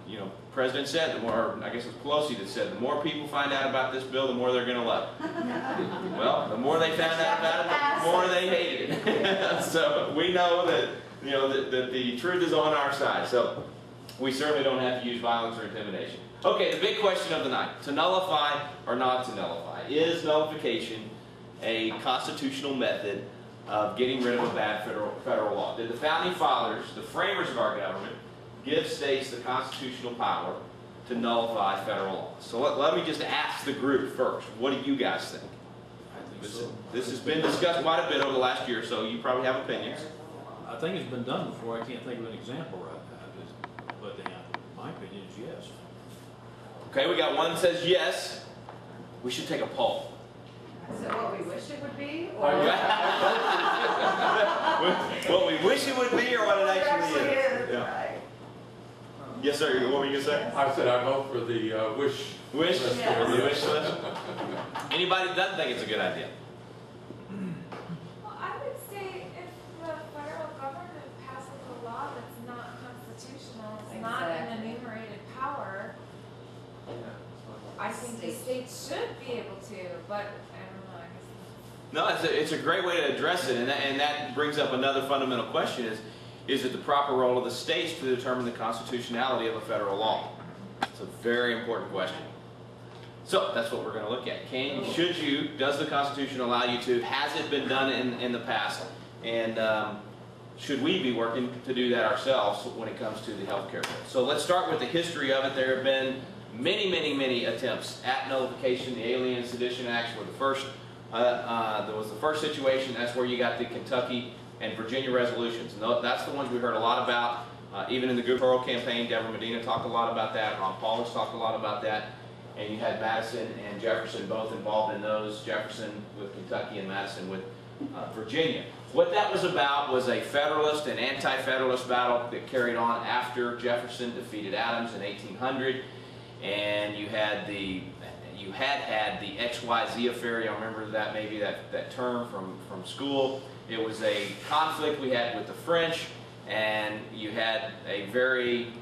You know, the President said, the more, I guess it was Pelosi that said, the more people find out about this bill, the more they're going to love it. Well, the more they found out about it, the more they hated it. So we know that, you know, that the truth is on our side. So we certainly don't have to use violence or intimidation. Okay, the big question of the night, to nullify or not to nullify. Is nullification a constitutional method of getting rid of a bad federal law? Did the Founding Fathers, the framers of our government, give states the constitutional power to nullify federal laws? So let me just ask the group first. What do you guys think? I think so. This has been discussed quite a bit over the last year, so you probably have opinions. I think it's been done before. I can't think of an example right now. But my opinion is yes. Okay, we got one that says yes. We should take a poll. So what we wish it would be? Or What we wish it would be or what it actually is. Yeah. Right. Yes, sir. What were you going to say? I said I vote for the wish. Wish? list. Yes. The wish list? Anybody that doesn't think it's a good idea? Well, I would say if the federal government passes a law that's not constitutional, it's not an enumerated power, I think the states should be able to, but I don't know, I guess. No, it's a great way to address it, and that brings up another fundamental question: is it the proper role of the states to determine the constitutionality of a federal law? It's a very important question. So that's what we're going to look at. Should you, does the Constitution allow you to, has it been done in the past, and should we be working to do that ourselves when it comes to the health care bill? So let's start with the history of it. There have been many attempts at nullification. The Alien Sedition Acts were the first. There was the first situation. That's where you got the Kentucky and Virginia resolutions. And that's the ones we heard a lot about. Even in the gubernatorial campaign, Deborah Medina talked a lot about that. Ron Paul has talked a lot about that. And you had Madison and Jefferson both involved in those. Jefferson with Kentucky and Madison with Virginia. What that was about was a Federalist and anti-Federalist battle that carried on after Jefferson defeated Adams in 1800. And you had the XYZ affair. Y'all remember that, maybe that term from school. It was a conflict we had with the French, and you had a very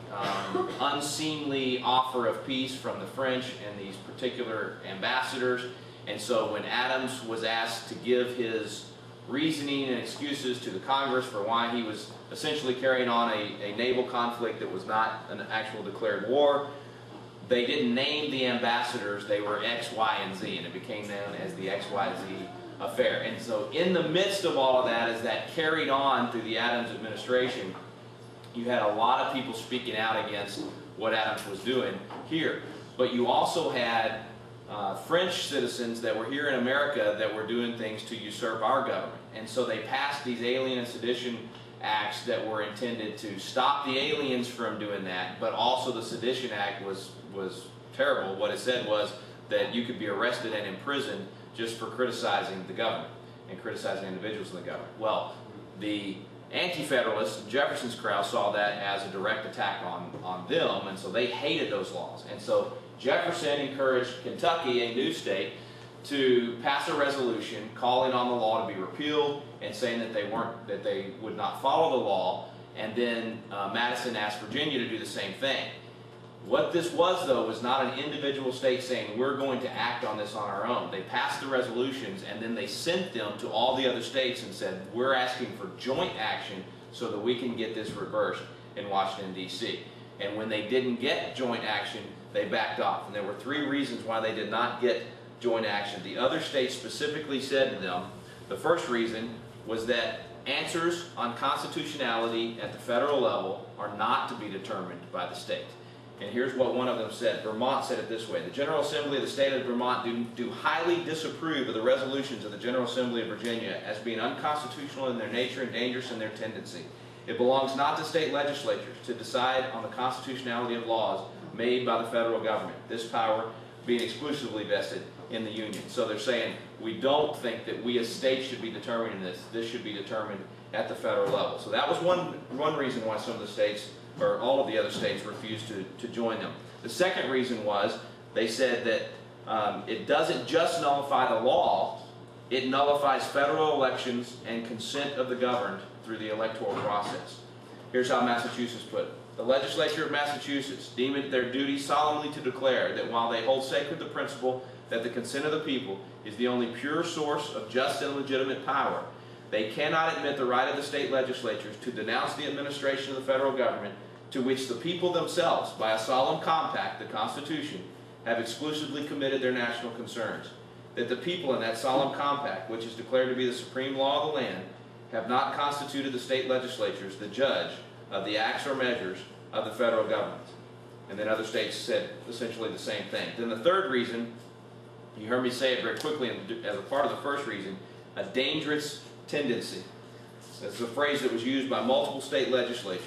unseemly offer of peace from the French and these particular ambassadors. And so when Adams was asked to give his reasoning and excuses to the Congress for why he was essentially carrying on a naval conflict that was not an actual declared war, they didn't name the ambassadors. They were X, Y, and Z, and it became known as the XYZ affair. And so in the midst of all of that, as that carried on through the Adams administration, you had a lot of people speaking out against what Adams was doing here. But you also had French citizens that were here in America that were doing things to usurp our government. And so they passed these Alien and Sedition acts that were intended to stop the aliens from doing that, but also the Sedition Act was terrible. What it said was that you could be arrested and imprisoned just for criticizing the government and criticizing individuals in the government. Well, the Anti-Federalists, Jefferson's crowd, saw that as a direct attack on them, and so they hated those laws. And so Jefferson encouraged Kentucky, a new state, to pass a resolution calling on the law to be repealed and saying that they would not follow the law. And then Madison asked Virginia to do the same thing. What this was, though, was not an individual state saying, we're going to act on this on our own. They passed the resolutions, and then they sent them to all the other states and said, we're asking for joint action so that we can get this reversed in Washington, D.C. And when they didn't get joint action, they backed off. And there were 3 reasons why they did not get joint action. The other states specifically said to them, the first reason was that answers on constitutionality at the federal level are not to be determined by the state. And here's what one of them said. Vermont said it this way: the General Assembly of the state of Vermont do highly disapprove of the resolutions of the General Assembly of Virginia as being unconstitutional in their nature and dangerous in their tendency. It belongs not to state legislatures to decide on the constitutionality of laws made by the federal government, this power being exclusively vested in the Union. So they're saying, we don't think that we as states should be determining this. This should be determined at the federal level. So that was one reason why some of the states, or all of the other states, refused to join them. The second reason was they said that it doesn't just nullify the law, it nullifies federal elections and consent of the governed through the electoral process. Here's how Massachusetts put it. The legislature of Massachusetts deem it their duty solemnly to declare that while they hold sacred the principle that the consent of the people is the only pure source of just and legitimate power, they cannot admit the right of the state legislatures to denounce the administration of the federal government to which the people themselves, by a solemn compact, the Constitution, have exclusively committed their national concerns. That the people in that solemn compact, which is declared to be the supreme law of the land, have not constituted the state legislatures the judge of the acts or measures of the federal government. And then other states said essentially the same thing. Then the third reason, you heard me say it very quickly as a part of the first reason, a dangerous tendency. That's a phrase that was used by multiple state legislatures.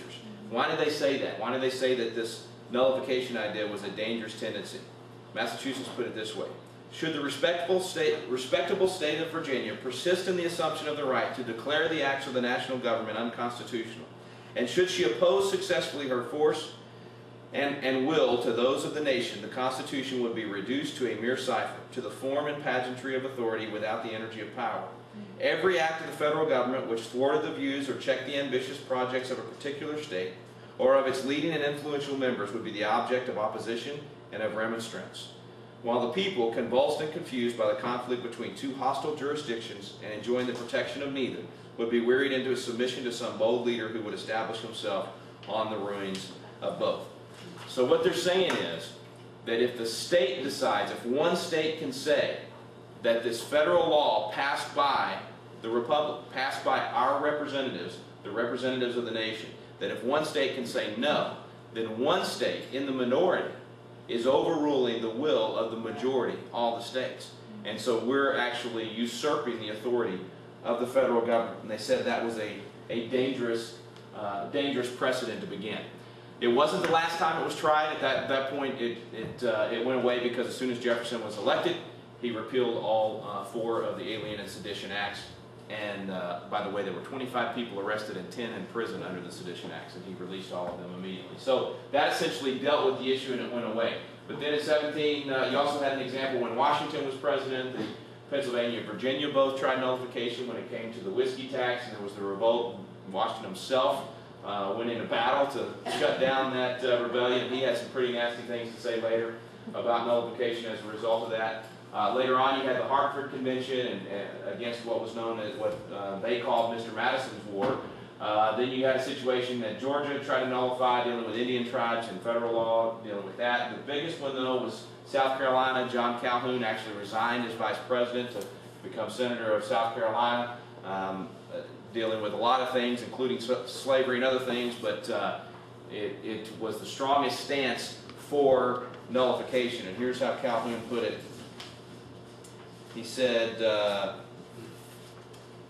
Why did they say that? Why did they say that this nullification idea was a dangerous tendency? Massachusetts put it this way: should the respectable state of Virginia persist in the assumption of the right to declare the acts of the national government unconstitutional, and should she oppose successfully her force and will to those of the nation, the Constitution would be reduced to a mere cipher, to the form and pageantry of authority without the energy of power. Every act of the federal government which thwarted the views or checked the ambitious projects of a particular state, or of its leading and influential members, would be the object of opposition and of remonstrance. While the people, convulsed and confused by the conflict between 2 hostile jurisdictions and enjoying the protection of neither, would be wearied into a submission to some bold leader who would establish himself on the ruins of both. So what they're saying is that if the state decides, if one state can say that this federal law passed by the Republic, passed by our representatives, the representatives of the nation, that if one state can say no, then one state in the minority is overruling the will of the majority, all the states. And so we're actually usurping the authority of the federal government. And they said that was a dangerous precedent to begin. It wasn't the last time it was tried. At that point, it went away because as soon as Jefferson was elected, he repealed all 4 of the Alien and Sedition Acts. And by the way, there were 25 people arrested and 10 in prison under the Sedition Acts, and he released all of them immediately. So that essentially dealt with the issue and it went away. But then in 17, you also had an example when Washington was president. The Pennsylvania and Virginia both tried nullification when it came to the whiskey tax, and there was the revolt. Washington himself went into battle to shut down that rebellion. He had some pretty nasty things to say later about nullification as a result of that. Later on, you had the Hartford Convention and against what was known as what they called Mr. Madison's War. Then you had a situation that Georgia tried to nullify, dealing with Indian tribes and federal law, dealing with that. The biggest one, though, was South Carolina. John Calhoun actually resigned as vice president to become senator of South Carolina, dealing with a lot of things, including slavery and other things, but it was the strongest stance for nullification. And here's how Calhoun put it. He said,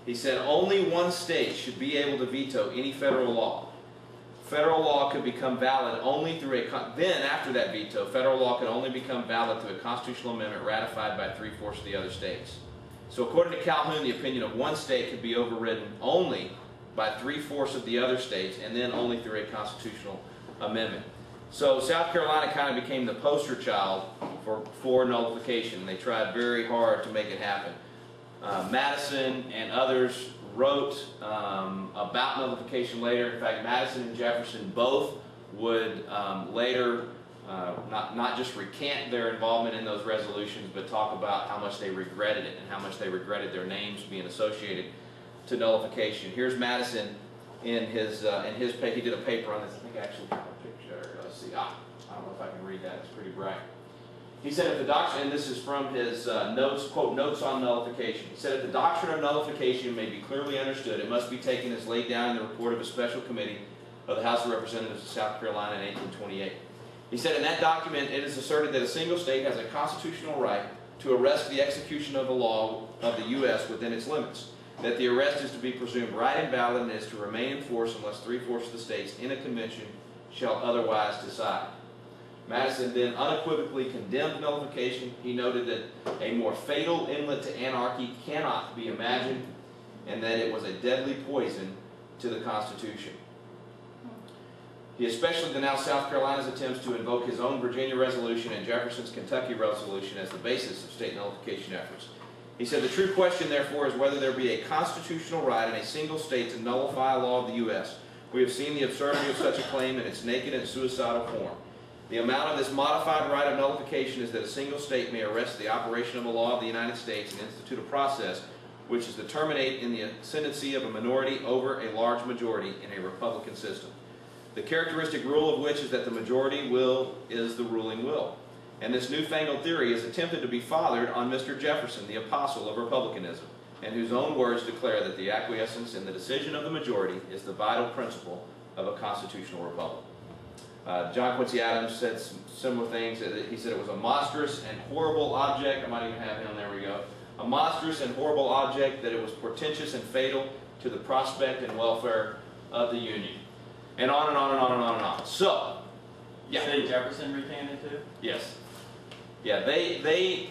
He said only one state should be able to veto any federal law. Federal law could become valid only through then after that veto, federal law could only become valid through a constitutional amendment ratified by 3/4 of the other states. So according to Calhoun, the opinion of one state could be overridden only by 3/4 of the other states, and then only through a constitutional amendment. So South Carolina kind of became the poster child for nullification. They tried very hard to make it happen. Madison and others wrote about nullification later. In fact, Madison and Jefferson both would later not just recant their involvement in those resolutions, but talk about how much they regretted it and how much they regretted their names being associated to nullification. Here's Madison in his paper. He did a paper on this. I think I actually have a picture. Let's see. I don't know if I can read that. It's pretty bright. He said, if the doctrine, and this is from his notes, quote, notes on nullification. He said, if the doctrine of nullification may be clearly understood, it must be taken as laid down in the report of a special committee of the House of Representatives of South Carolina in 1828. He said, in that document, it is asserted that a single state has a constitutional right to arrest the execution of the law of the U.S. within its limits, that the arrest is to be presumed right and valid and is to remain in force unless 3/4 of the states in a convention shall otherwise decide. Madison then unequivocally condemned nullification. He noted that a more fatal inlet to anarchy cannot be imagined, and that it was a deadly poison to the Constitution. He especially denounced South Carolina's attempts to invoke his own Virginia resolution and Jefferson's Kentucky resolution as the basis of state nullification efforts. He said, the true question, therefore, is whether there be a constitutional right in a single state to nullify a law of the U.S. We have seen the absurdity of such a claim in its naked and suicidal form. The amount of this modified right of nullification is that a single state may arrest the operation of a law of the United States and institute a process which is to terminate in the ascendancy of a minority over a large majority in a republican system. The characteristic rule of which is that the majority will is the ruling will. And this newfangled theory is attempted to be fathered on Mr. Jefferson, the apostle of republicanism, and whose own words declare that the acquiescence in the decision of the majority is the vital principle of a constitutional republic. John Quincy Adams said some similar things. He said it was a monstrous and horrible object. I might even have him, there we go. A monstrous and horrible object, that it was portentous and fatal to the prospect and welfare of the Union. And on and on and on and on and on. So, yeah. You say Jefferson recanted too? Yes. Yeah,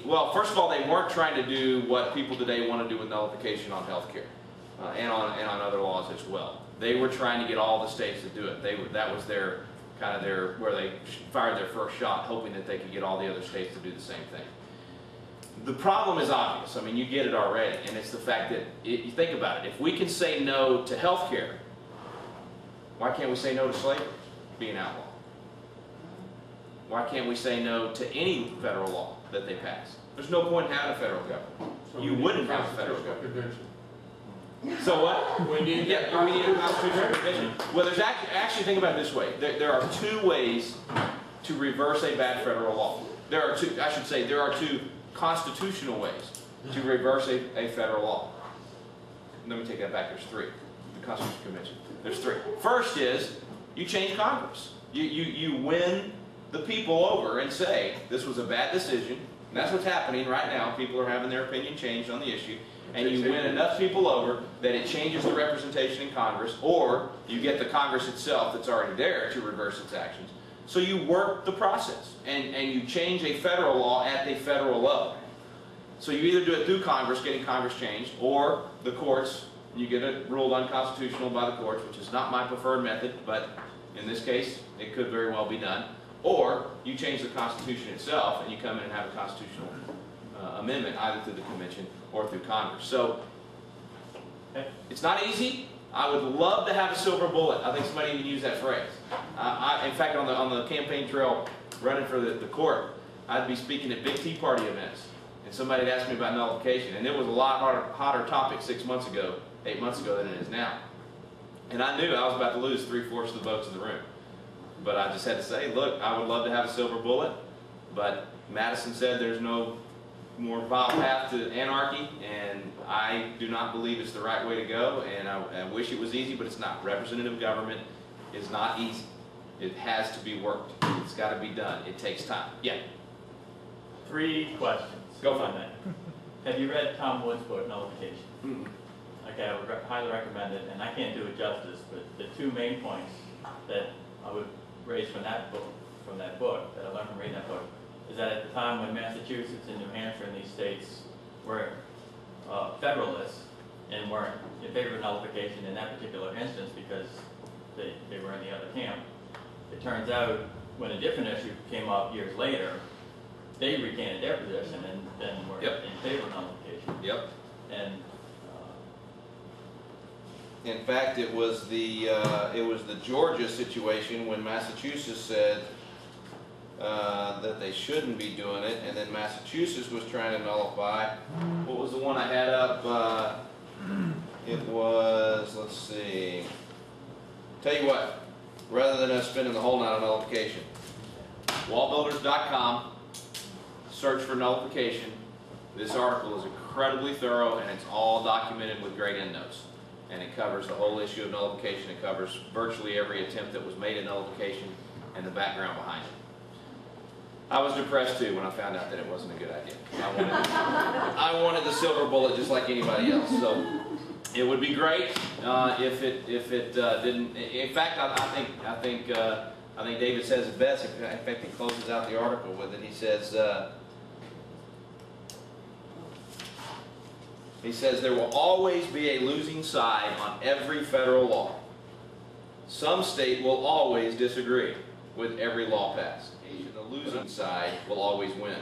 well, first of all, they weren't trying to do what people today want to do with nullification on health care and on other laws as well. They were trying to get all the states to do it. That was their where they fired their first shot, hoping that they could get all the other states to do the same thing. The problem is obvious. I mean, you get it already, and it's the fact that, you think about it, if we can say no to health care, why can't we say no to slavery being outlawed? Why can't we say no to any federal law that they pass? There's no point in having a federal government. So You we need wouldn't a have a federal constitutional government. convention. So what? We need Yeah, we need a constitutional convention. Well, there's actually think about it this way. There are two ways to reverse a bad federal law. There are two constitutional ways to reverse a federal law. Let me take that back. There's three. The Constitutional Convention. There's three. First is you change Congress. You win the people over and say this was a bad decision. And that's what's happening right now. People are having their opinion changed on the issue. And you win enough people over that it changes the representation in Congress, or you get the Congress itself that's already there to reverse its actions. So you work the process, and you change a federal law at the federal level. So you either do it through Congress, getting Congress changed, or the courts, you get it ruled unconstitutional by the courts, which is not my preferred method, but in this case, it could very well be done. Or you change the Constitution itself, and you come in and have a constitutional amendment, either through the convention or through Congress. So it's not easy. I would love to have a silver bullet. I think somebody even used that phrase. In fact, on the campaign trail running for the court, I'd be speaking at big Tea Party events, and somebody had asked me about nullification, and it was a lot hotter topic 6 months ago, 8 months ago than it is now. And I knew I was about to lose 3/4 of the votes in the room. But I just had to say, look, I would love to have a silver bullet, but Madison said there's no more viable path to anarchy, and I do not believe it's the right way to go, and I wish it was easy, but it's not. Representative government is not easy. It has to be worked. It's got to be done. It takes time. Yeah. 3 questions. Go for it. Have you read Tom Wood's book, Nullification? Mm-mm. okay, I would highly recommend it, and I can't do it justice, but the two main points that I would raise from that book, that I learned from reading that book, is that at the time when Massachusetts and New Hampshire and these states were federalists and weren't in favor of nullification in that particular instance because they were in the other camp, it turns out when a different issue came up years later, they recanted their position and then were in favor of nullification. Yep. And in fact, it was the Georgia situation when Massachusetts said that they shouldn't be doing it, and then Massachusetts was trying to nullify. What was the one I had up? It was, let's see. Tell you what, rather than us spending the whole night on nullification, wallbuilders.com, search for nullification. This article is incredibly thorough, and it's all documented with great endnotes. And it covers the whole issue of nullification. It covers virtually every attempt that was made at nullification and the background behind it. I was depressed too when I found out that it wasn't a good idea. I wanted the silver bullet just like anybody else. So it would be great if it didn't. In fact, I think David says it best. In fact, he closes out the article with it. He says. He says there will always be a losing side on every federal law. Some state will always disagree with every law passed. The losing side will always win.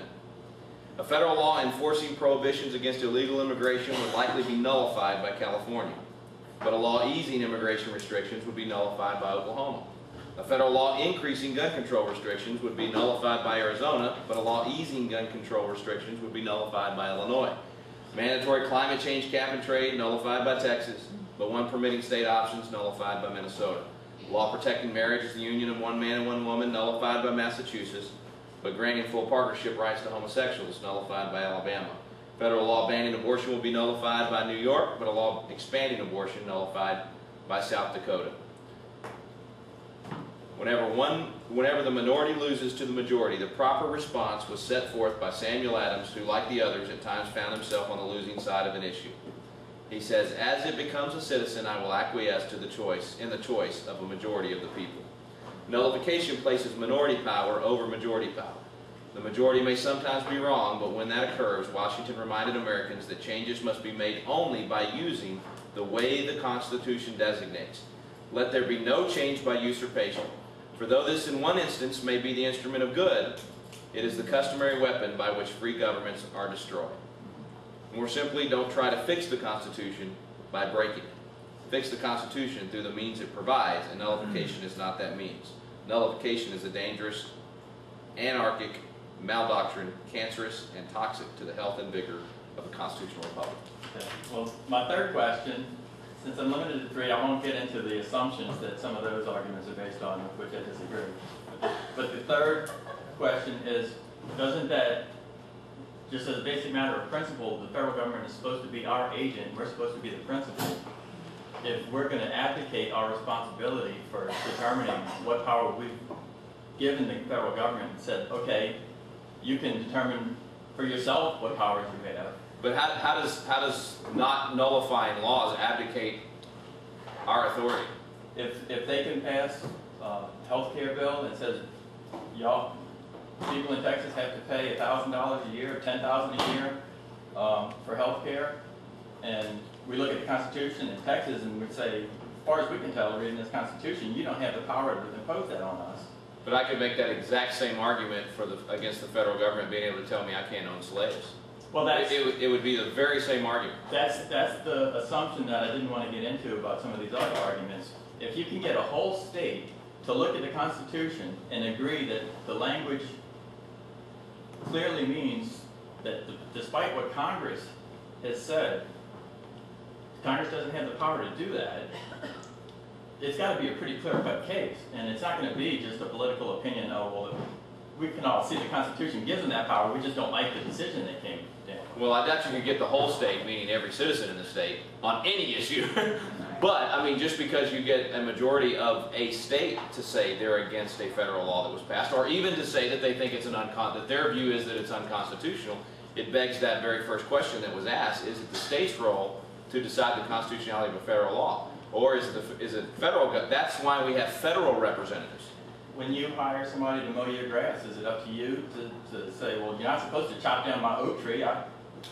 A federal law enforcing prohibitions against illegal immigration would likely be nullified by California, but a law easing immigration restrictions would be nullified by Oklahoma. A federal law increasing gun control restrictions would be nullified by Arizona, but a law easing gun control restrictions would be nullified by Illinois. Mandatory climate change cap and trade nullified by Texas, but one permitting state options nullified by Minnesota. Law protecting marriage as the union of one man and one woman nullified by Massachusetts, but granting full partnership rights to homosexuals nullified by Alabama. Federal law banning abortion will be nullified by New York, but a law expanding abortion nullified by South Dakota. Whenever the minority loses to the majority, the proper response was set forth by Samuel Adams, who, like the others, at times found himself on the losing side of an issue. He says, "As it becomes a citizen, I will acquiesce to the choice of a majority of the people." Nullification places minority power over majority power. The majority may sometimes be wrong, but when that occurs, Washington reminded Americans that changes must be made only by using the way the Constitution designates. Let there be no change by usurpation. For though this in one instance may be the instrument of good, it is the customary weapon by which free governments are destroyed. More simply, don't try to fix the Constitution by breaking it. Fix the Constitution through the means it provides, and nullification is not that means. Nullification is a dangerous, anarchic maldoctrine, cancerous and toxic to the health and vigor of a constitutional republic. okay. Well, my third question, since I'm limited to 3, I won't get into the assumptions that some of those arguments are based on, with which I disagree. But the third question is, doesn't that, just as a basic matter of principle, the federal government is supposed to be our agent, we're supposed to be the principal. If we're going to abdicate our responsibility for determining what power we've given the federal government and said, okay, you can determine for yourself what powers you have. But how does not nullifying laws abdicate our authority? If they can pass a health care bill that says, y'all, people in Texas have to pay $1,000 a year, $10,000 a year for health care, and we look at the Constitution in Texas and we say, as far as we can tell, reading this Constitution, you don't have the power to impose that on us. But I could make that exact same argument against the federal government being able to tell me I can't own slaves. Well, it would be the very same argument. That's the assumption that I didn't want to get into about some of these other arguments. If you can get a whole state to look at the Constitution and agree that the language clearly means that despite what Congress has said, Congress doesn't have the power to do that, it's got to be a pretty clear-cut case. And it's not going to be just a political opinion, oh, well, we can all see the Constitution gives them that power, we just don't like the decision that came down. Well, I doubt you could get the whole state, meaning every citizen in the state, on any issue. But, I mean, just because you get a majority of a state to say they're against a federal law that was passed, or even to say that they think it's that their view is that it's unconstitutional, it begs that very first question that was asked, is it the state's role to decide the constitutionality of a federal law? Or is it federal? That's why we have federal representatives. When you hire somebody to mow your grass, is it up to you to say, well, you're not supposed to chop down my oak tree, I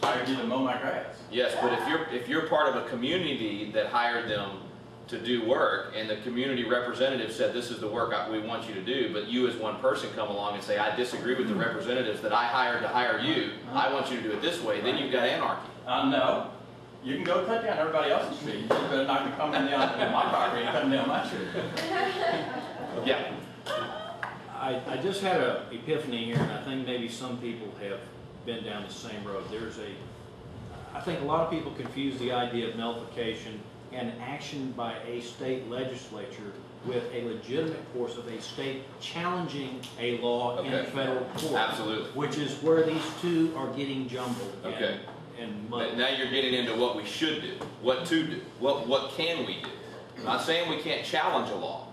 hired you to mow my grass? Yes, but if you're part of a community that hired them to do work, and the community representative said this is the work we want you to do, but you as one person come along and say, I disagree with the representatives that I hired to hire you, I want you to do it this way, then you've got anarchy. No. You can go cut down everybody else's tree. You better not be coming down my property and cutting down my tree. Yeah. I just had an epiphany here, and I think maybe some people have been down the same road. I think a lot of people confuse the idea of nullification and action by a state legislature with a legitimate course of a state challenging a law in federal court. Absolutely. Which is where these two are getting jumbled. Okay. And muddled. Now you're getting into what we should do, what to do, what can we do. I'm not saying we can't challenge a law,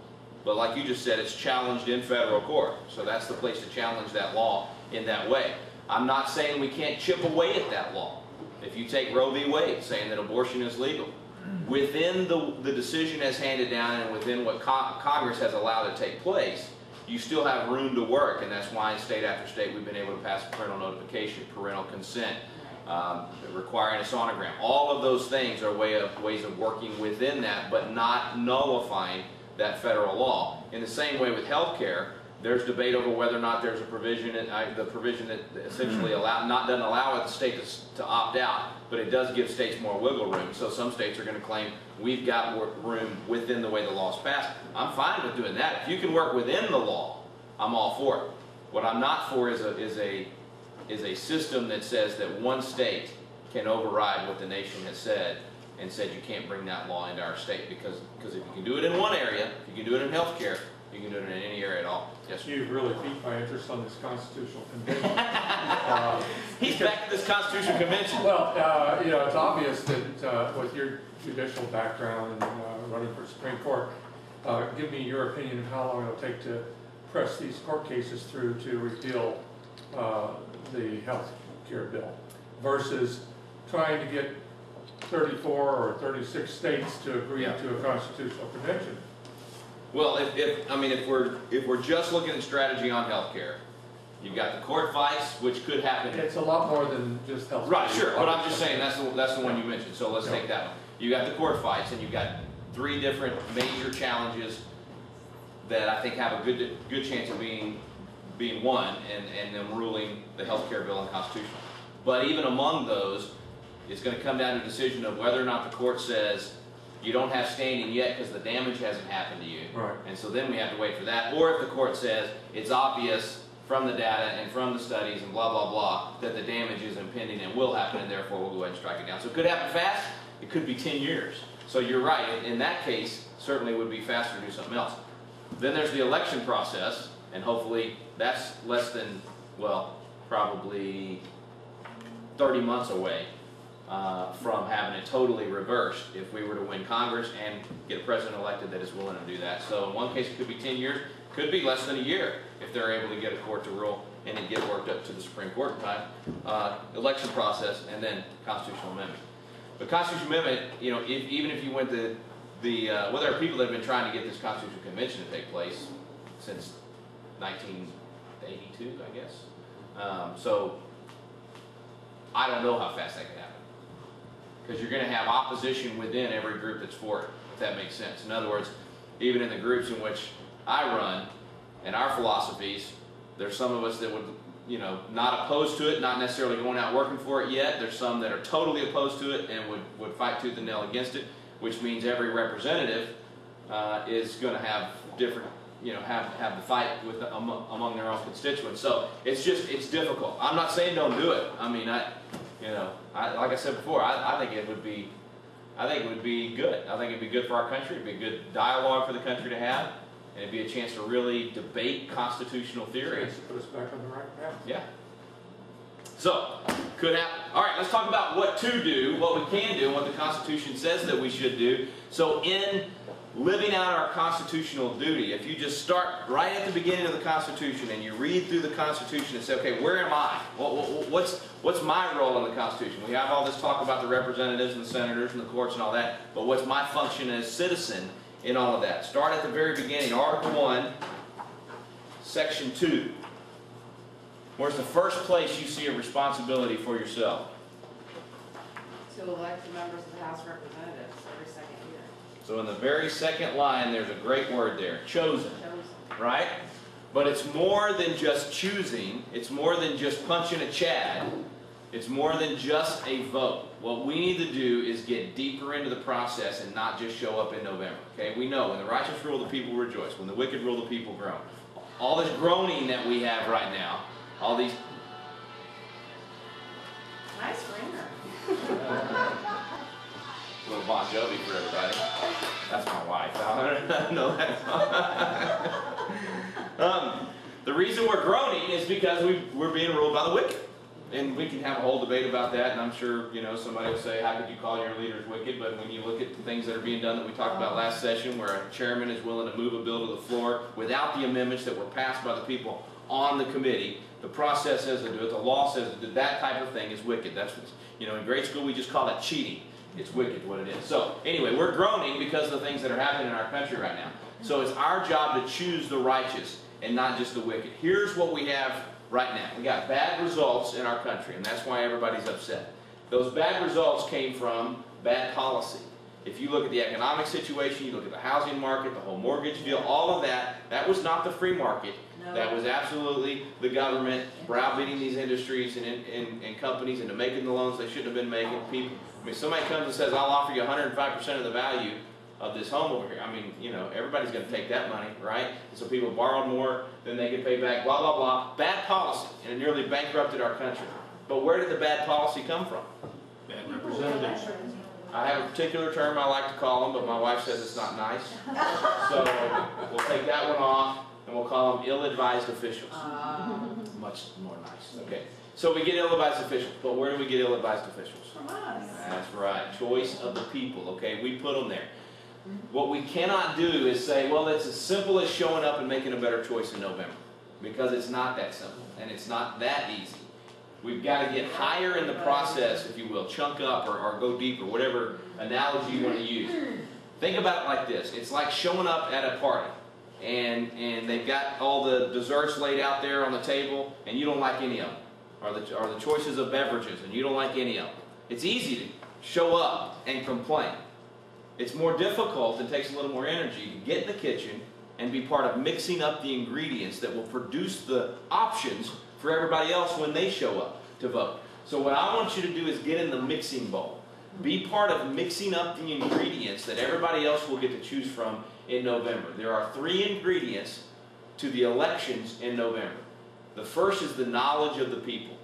but like you just said, it's challenged in federal court. So that's the place to challenge that law in that way. I'm not saying we can't chip away at that law. If you take Roe v. Wade, saying that abortion is legal, within the decision as handed down and within what Congress has allowed to take place, you still have room to work, and that's why in state after state we've been able to pass parental notification, parental consent, requiring a sonogram. All of those things are ways of working within that, but not nullifying that federal law. In the same way with health care, there's debate over whether or not there's a provision, the provision that essentially doesn't allow the state to opt out, but it does give states more wiggle room. So some states are going to claim we've got room within the way the law's passed. I'm fine with doing that. If you can work within the law, I'm all for it. What I'm not for is a system that says that one state can override what the nation has said and said you can't bring that law into our state, because if you can do it in one area, if you can do it in health care, you can do it in any area at all. Yes, sir. You've really piqued my interest on this constitutional convention. He's back to this constitutional convention. Well, you know, it's obvious that with your judicial background and running for Supreme Court, give me your opinion of how long it'll take to press these court cases through to repeal the health care bill versus trying to get 34 or 36 states to agree to a constitutional convention. Well, if we're just looking at strategy on healthcare, you've got the court fights, which could happen. It's a lot more than just health. Right, sure, but I'm just saying that's the one you mentioned. So let's take that one. You got the court fights, and you've got 3 different major challenges that I think have a good chance of being won and them ruling the healthcare bill unconstitutional. But even among those, it's going to come down to a decision of whether or not the court says you don't have standing yet because the damage hasn't happened to you. Right. And so then we have to wait for that. Or if the court says it's obvious from the data and from the studies and blah, blah, blah, that the damage is impending and will happen, and therefore we'll go ahead and strike it down. So it could happen fast. It could be 10 years. So you're right. In that case, certainly it would be faster to do something else. Then there's the election process, and hopefully that's less than, well, probably 30 months away from having it totally reversed if we were to win Congress and get a president elected that is willing to do that. So in one case it could be 10 years, could be less than a year if they're able to get a court to rule and then get it worked up to the Supreme Court in time. Election process and then constitutional amendment. The constitutional amendment, you know, even if you went well, there are people that have been trying to get this constitutional convention to take place since 1982, I guess. So I don't know how fast that could happen, because you're going to have opposition within every group that's for it, if that makes sense. In other words, even in the groups in which I run and our philosophies, there's some of us that would, you know, not opposed to it, not necessarily going out working for it yet. There's some that are totally opposed to it and would fight tooth and nail against it, which means every representative is going to have different, you know, have the fight with among their own constituents. So it's difficult. I'm not saying don't do it. I mean, like I said before, I think it would be good. I think it'd be good for our country. It'd be a good dialogue for the country to have, and it'd be a chance to really debate constitutional theory. To put us back on the right path. Yeah. So, could happen. All right, let's talk about what to do, what we can do, and what the Constitution says that we should do. So in living out our constitutional duty. If you just start right at the beginning of the Constitution and you read through the Constitution and say, okay, where am I? What's my role in the Constitution? We have all this talk about the representatives and the senators and the courts and all that, but what's my function as citizen in all of that? Start at the very beginning, Article 1, Section 2. Where's the first place you see a responsibility for yourself? To elect the members of the House of Representatives every second year. So in the very second line, there's a great word there, chosen, right? But it's more than just choosing. It's more than just punching a Chad. It's more than just a vote. What we need to do is get deeper into the process and not just show up in November. Okay, we know when the righteous rule, the people rejoice. When the wicked rule, the people groan. All this groaning that we have right now, all these... Nice ringer. A little Bon Jovi for everybody. That's my wife. No, that's not. The reason we're groaning is because we're being ruled by the wicked. And we can have a whole debate about that, and I'm sure, you know, somebody will say, how could you call your leaders wicked? But when you look at the things that are being done that we talked about last session, where a chairman is willing to move a bill to the floor without the amendments that were passed by the people on the committee, the process says to do it, the law says to do it, that type of thing is wicked. That's what, you know, in grade school we just call it cheating. It's wicked what it is. So anyway, we're groaning because of the things that are happening in our country right now. So it's our job to choose the righteous and not just the wicked. Here's what we have right now. We got bad results in our country, and that's why everybody's upset. Those bad results came from bad policy. If you look at the economic situation, you look at the housing market, the whole mortgage deal, all of that, that was not the free market. No. That was absolutely the government browbeating these industries and companies into making the loans they shouldn't have been making. People, I mean, somebody comes and says, I'll offer you 105% of the value of this home over here. I mean, you know, everybody's going to take that money, right? And so people borrowed more than they could pay back, blah, blah, blah. Bad policy, and it nearly bankrupted our country. But where did the bad policy come from? Bad representatives. I have a particular term I like to call them, but my wife says it's not nice. So we'll take that one off, and we'll call them ill-advised officials. Much more nice. Okay. So we get ill-advised officials, but where do we get ill-advised officials? From us. That's right. Choice of the people. Okay, we put them there. What we cannot do is say, well, it's as simple as showing up and making a better choice in November. Because it's not that simple, and it's not that easy. We've got to get higher in the process, if you will, chunk up or go deeper, whatever analogy you want to use. Think about it like this. It's like showing up at a party, and they've got all the desserts laid out there on the table, and you don't like any of them. Or the choices of beverages, and you don't like any of them. It's easy to show up and complain. It's more difficult and takes a little more energy to get in the kitchen and be part of mixing up the ingredients that will produce the options for everybody else when they show up to vote. So what I want you to do is get in the mixing bowl. Be part of mixing up the ingredients that everybody else will get to choose from in November. There are 3 ingredients to the elections in November. The first is the knowledge of the people.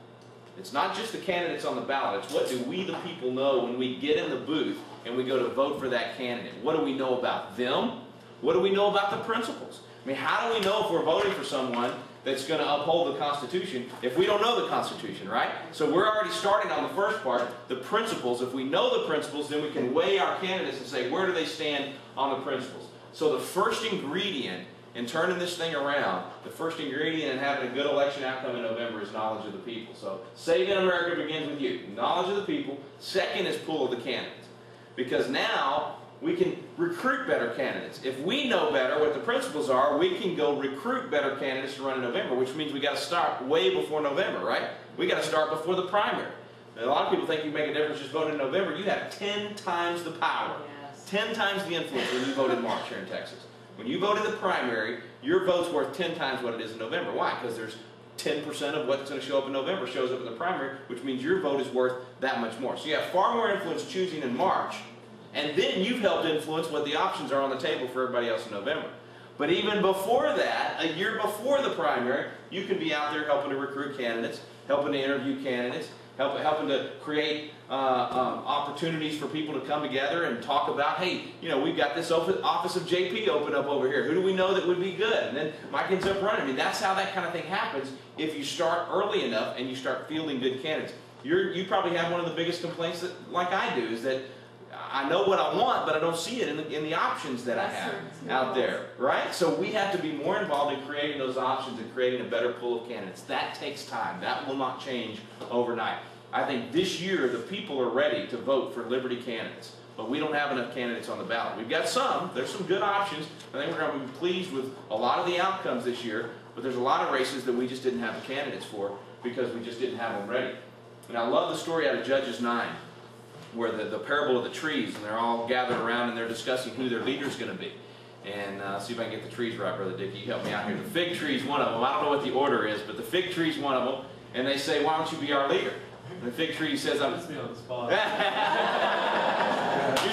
It's not just the candidates on the ballot. It's what do we, the people, know when we get in the booth and we go to vote for that candidate. What do we know about them? What do we know about the principles? I mean, how do we know if we're voting for someone that's going to uphold the Constitution if we don't know the Constitution, right? So we're already starting on the first part, the principles. If we know the principles, then we can weigh our candidates and say, where do they stand on the principles? So the first ingredient in turning this thing around, the first ingredient in having a good election outcome in November is knowledge of the people. So saving America begins with you. Knowledge of the people. Second is pool of the candidates. Because now we can recruit better candidates. If we know better what the principles are, we can go recruit better candidates to run in November, which means we got to start way before November, right? We got to start before the primary. And a lot of people think you make a difference just voting in November. You have 10 times the power, 10 times the influence when you vote in March here in Texas. When you vote in the primary, your vote's worth 10 times what it is in November. Why? Because there's 10% of what's going to show up in November shows up in the primary, which means your vote is worth that much more. So you have far more influence choosing in March, and then you've helped influence what the options are on the table for everybody else in November. But even before that, a year before the primary, you can be out there helping to recruit candidates, helping to interview candidates, helping to create opportunities for people to come together and talk about, hey, you know, we've got this office of JP open up over here. Who do we know that would be good? And then Mike ends up running. I mean, that's how that kind of thing happens if you start early enough and you start fielding good candidates. You probably have one of the biggest complaints that, like I do, is that I know what I want, but I don't see it in the options that I have out there, right? So we have to be more involved in creating those options and creating a better pool of candidates. That takes time. That will not change overnight. I think this year the people are ready to vote for Liberty candidates, but we don't have enough candidates on the ballot. We've got some. There's some good options. I think we're going to be pleased with a lot of the outcomes this year, but there's a lot of races that we just didn't have the candidates for because we just didn't have them ready. And I love the story out of Judges 9. Where the parable of the trees, and they're all gathered around and they're discussing who their leader's going to be. And see if I can get the trees right, Brother Dickie. You help me out here. The fig tree's one of them. I don't know what the order is, but the fig tree's one of them. And they say, why don't you be our leader? And the fig tree says, I'm... You're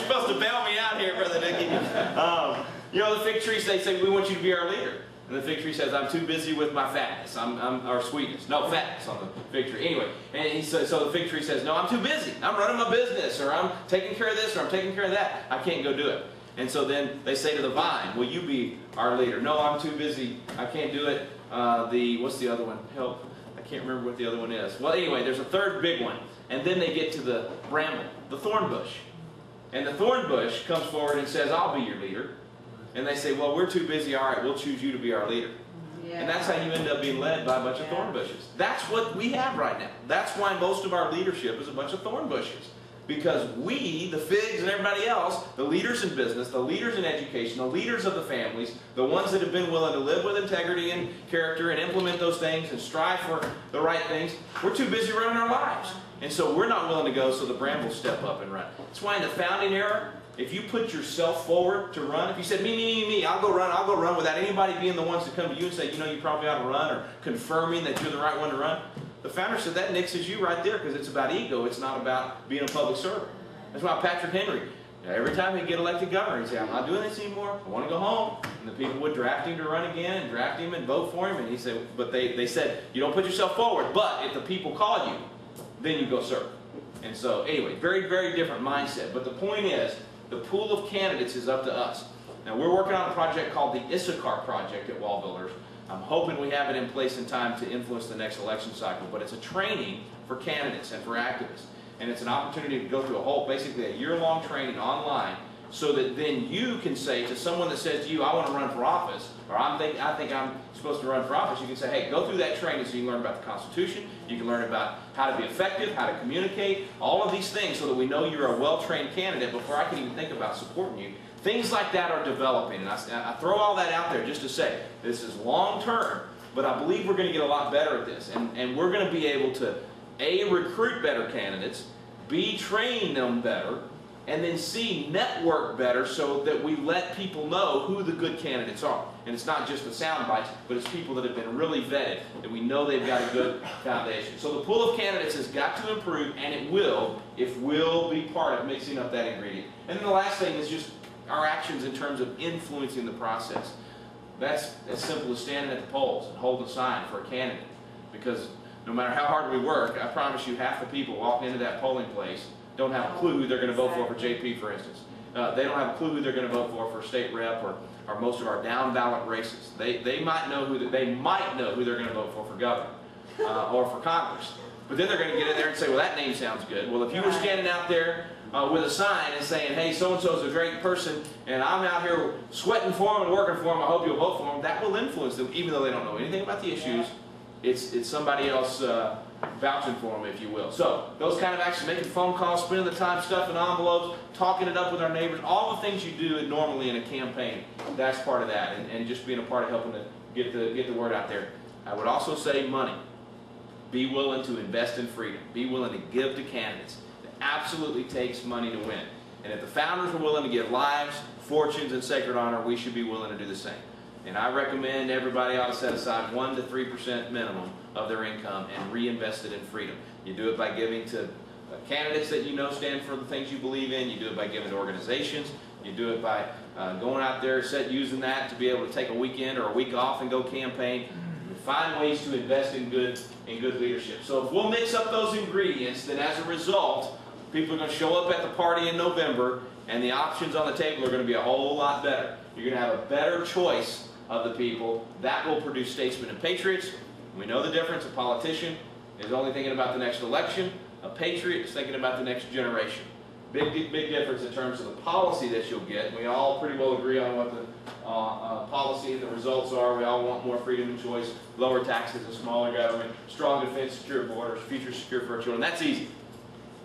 supposed to bail me out here, Brother Dickie. You know, the fig trees, they say, we want you to be our leader. And the fig tree says, I'm too busy with my fatness, or sweetness. No, fatness on the fig tree. Anyway, and so the fig tree says, no, I'm too busy. I'm running my business, or I'm taking care of this, or I'm taking care of that. I can't go do it. And so then they say to the vine, will you be our leader? No, I'm too busy. I can't do it. What's the other one? Help. I can't remember what the other one is. Well, anyway, there's a third big one. And then they get to the bramble, the thorn bush. And the thorn bush comes forward and says, I'll be your leader. And they say, well, we're too busy. All right, we'll choose you to be our leader. Yeah. And that's how you end up being led by a bunch of thorn bushes. That's what we have right now. That's why most of our leadership is a bunch of thorn bushes. Because we, the figs and everybody else, the leaders in business, the leaders in education, the leaders of the families, the ones that have been willing to live with integrity and character and implement those things and strive for the right things, we're too busy running our lives. And so we're not willing to go, so the brambles step up and run. That's why in the founding era, if you put yourself forward to run, if you said, me, I'll go run without anybody being the ones to come to you and say, you know, you probably ought to run, or confirming that you're the right one to run, the founder said that nixes you right there because it's about ego. It's not about being a public servant. That's why Patrick Henry, every time he'd get elected governor, he'd say, I'm not doing this anymore. I want to go home. And the people would draft him to run again and draft him and vote for him. And he said, but they said, you don't put yourself forward, but if the people call you, then you go serve. And so anyway, very, very different mindset. But the point is, the pool of candidates is up to us. Now, we're working on a project called the Issachar Project at Wall Builders. I'm hoping we have it in place in time to influence the next election cycle. But it's a training for candidates and for activists. And it's an opportunity to go through basically a year-long training online, so that then you can say to someone that says to you, I want to run for office, or I think I'm supposed to run for office, you can say, hey, go through that training so you can learn about the Constitution, you can learn about how to be effective, how to communicate, all of these things so that we know you're a well-trained candidate before I can even think about supporting you. Things like that are developing, and I throw all that out there just to say, this is long-term, but I believe we're going to get a lot better at this, and we're going to be able to, A, recruit better candidates, B, train them better, and then C, network better so that we let people know who the good candidates are. And it's not just the sound bites, but it's people that have been really vetted, that we know they've got a good foundation. So the pool of candidates has got to improve, and it will if we'll be part of mixing up that ingredient. And then the last thing is just our actions in terms of influencing the process. That's as simple as standing at the polls and holding a sign for a candidate. Because no matter how hard we work, I promise you half the people walking into that polling place don't have a clue who they're going to vote for JP, for instance. They don't have a clue who they're going to vote for state rep or most of our down ballot races. They might know who they're going to vote for governor or for Congress. But then they're going to get in there and say, well, that name sounds good. Well, if you were standing out there with a sign and saying, hey, so-and-so is a great person, and I'm out here sweating for him and working for him, I hope you'll vote for him, that will influence them, even though they don't know anything about the issues. It's somebody else vouching for them, if you will. So those kind of actions, making phone calls, spending the time stuffing envelopes, talking it up with our neighbors, all the things you do normally in a campaign, that's part of that, and just being a part of helping to get the word out there. I would also say money. Be willing to invest in freedom. Be willing to give to candidates. It absolutely takes money to win. And if the founders were willing to give lives, fortunes, and sacred honor, we should be willing to do the same. And I recommend everybody ought to set aside 1 to 3% minimum of their income and reinvest it in freedom. You do it by giving to candidates that you know stand for the things you believe in. You do it by giving to organizations. You do it by going out there, using that to be able to take a weekend or a week off and go campaign. Find ways to invest in good leadership. So if we'll mix up those ingredients, then as a result, people are going to show up at the party in November, and the options on the table are going to be a whole lot better. You're going to have a better choice of the people. That will produce statesmen and patriots. We know the difference. A politician is only thinking about the next election. A patriot is thinking about the next generation. Big difference in terms of the policy that you'll get. We all pretty well agree on what the policy and the results are. We all want more freedom of choice, lower taxes, a smaller government, strong defense, secure borders, future secure for our children. That's easy.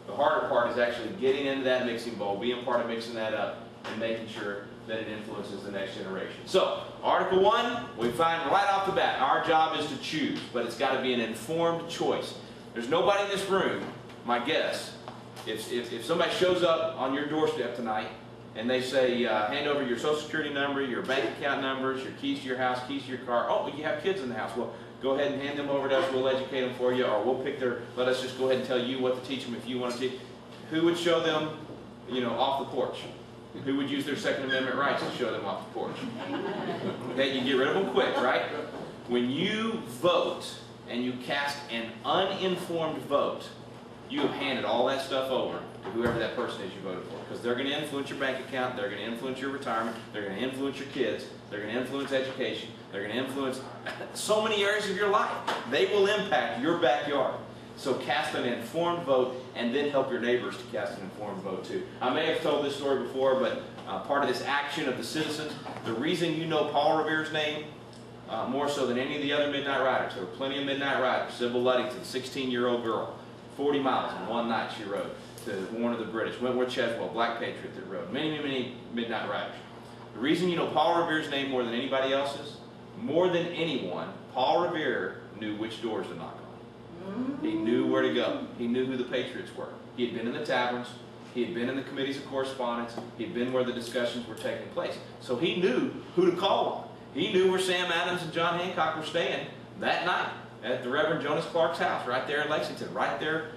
The harder part is actually getting into that mixing bowl, being part of mixing that up, and making sure that it influences the next generation. So, Article 1, we find right off the bat, our job is to choose, but it's got to be an informed choice. There's nobody in this room, my guess, if somebody shows up on your doorstep tonight and they say, hand over your social security number, your bank account numbers, your keys to your house, keys to your car. Oh, you have kids in the house. Well, go ahead and hand them over to us. We'll educate them for you, or we'll pick let us just go ahead and tell you what to teach them if you want to teach. Who would show them, off the porch? Who would use their Second Amendment rights to show them off the porch? Okay, you get rid of them quick, right? When you vote and you cast an uninformed vote, you have handed all that stuff over to whoever that person is you voted for. Because they're going to influence your bank account, they're going to influence your retirement, they're going to influence your kids, they're going to influence education, they're going to influence so many areas of your life. They will impact your backyard. So cast an informed vote, and then help your neighbors to cast an informed vote too. I may have told this story before, but part of this action of the citizens, the reason you know Paul Revere's name, more so than any of the other Midnight Riders, there were plenty of Midnight Riders. Sybil Luddington, 16-year-old girl, 40 miles in one night she rode to warn of the British. Wentworth Cheswell, Black Patriot that rode. Many Midnight Riders. The reason you know Paul Revere's name more than anybody else's, more than anyone, Paul Revere knew which doors to knock on. He knew where to go. He knew who the patriots were. He had been in the taverns. He had been in the committees of correspondence. He had been where the discussions were taking place. So he knew who to call on. He knew where Sam Adams and John Hancock were staying that night at the Reverend Jonas Clark's house right there in Lexington, right there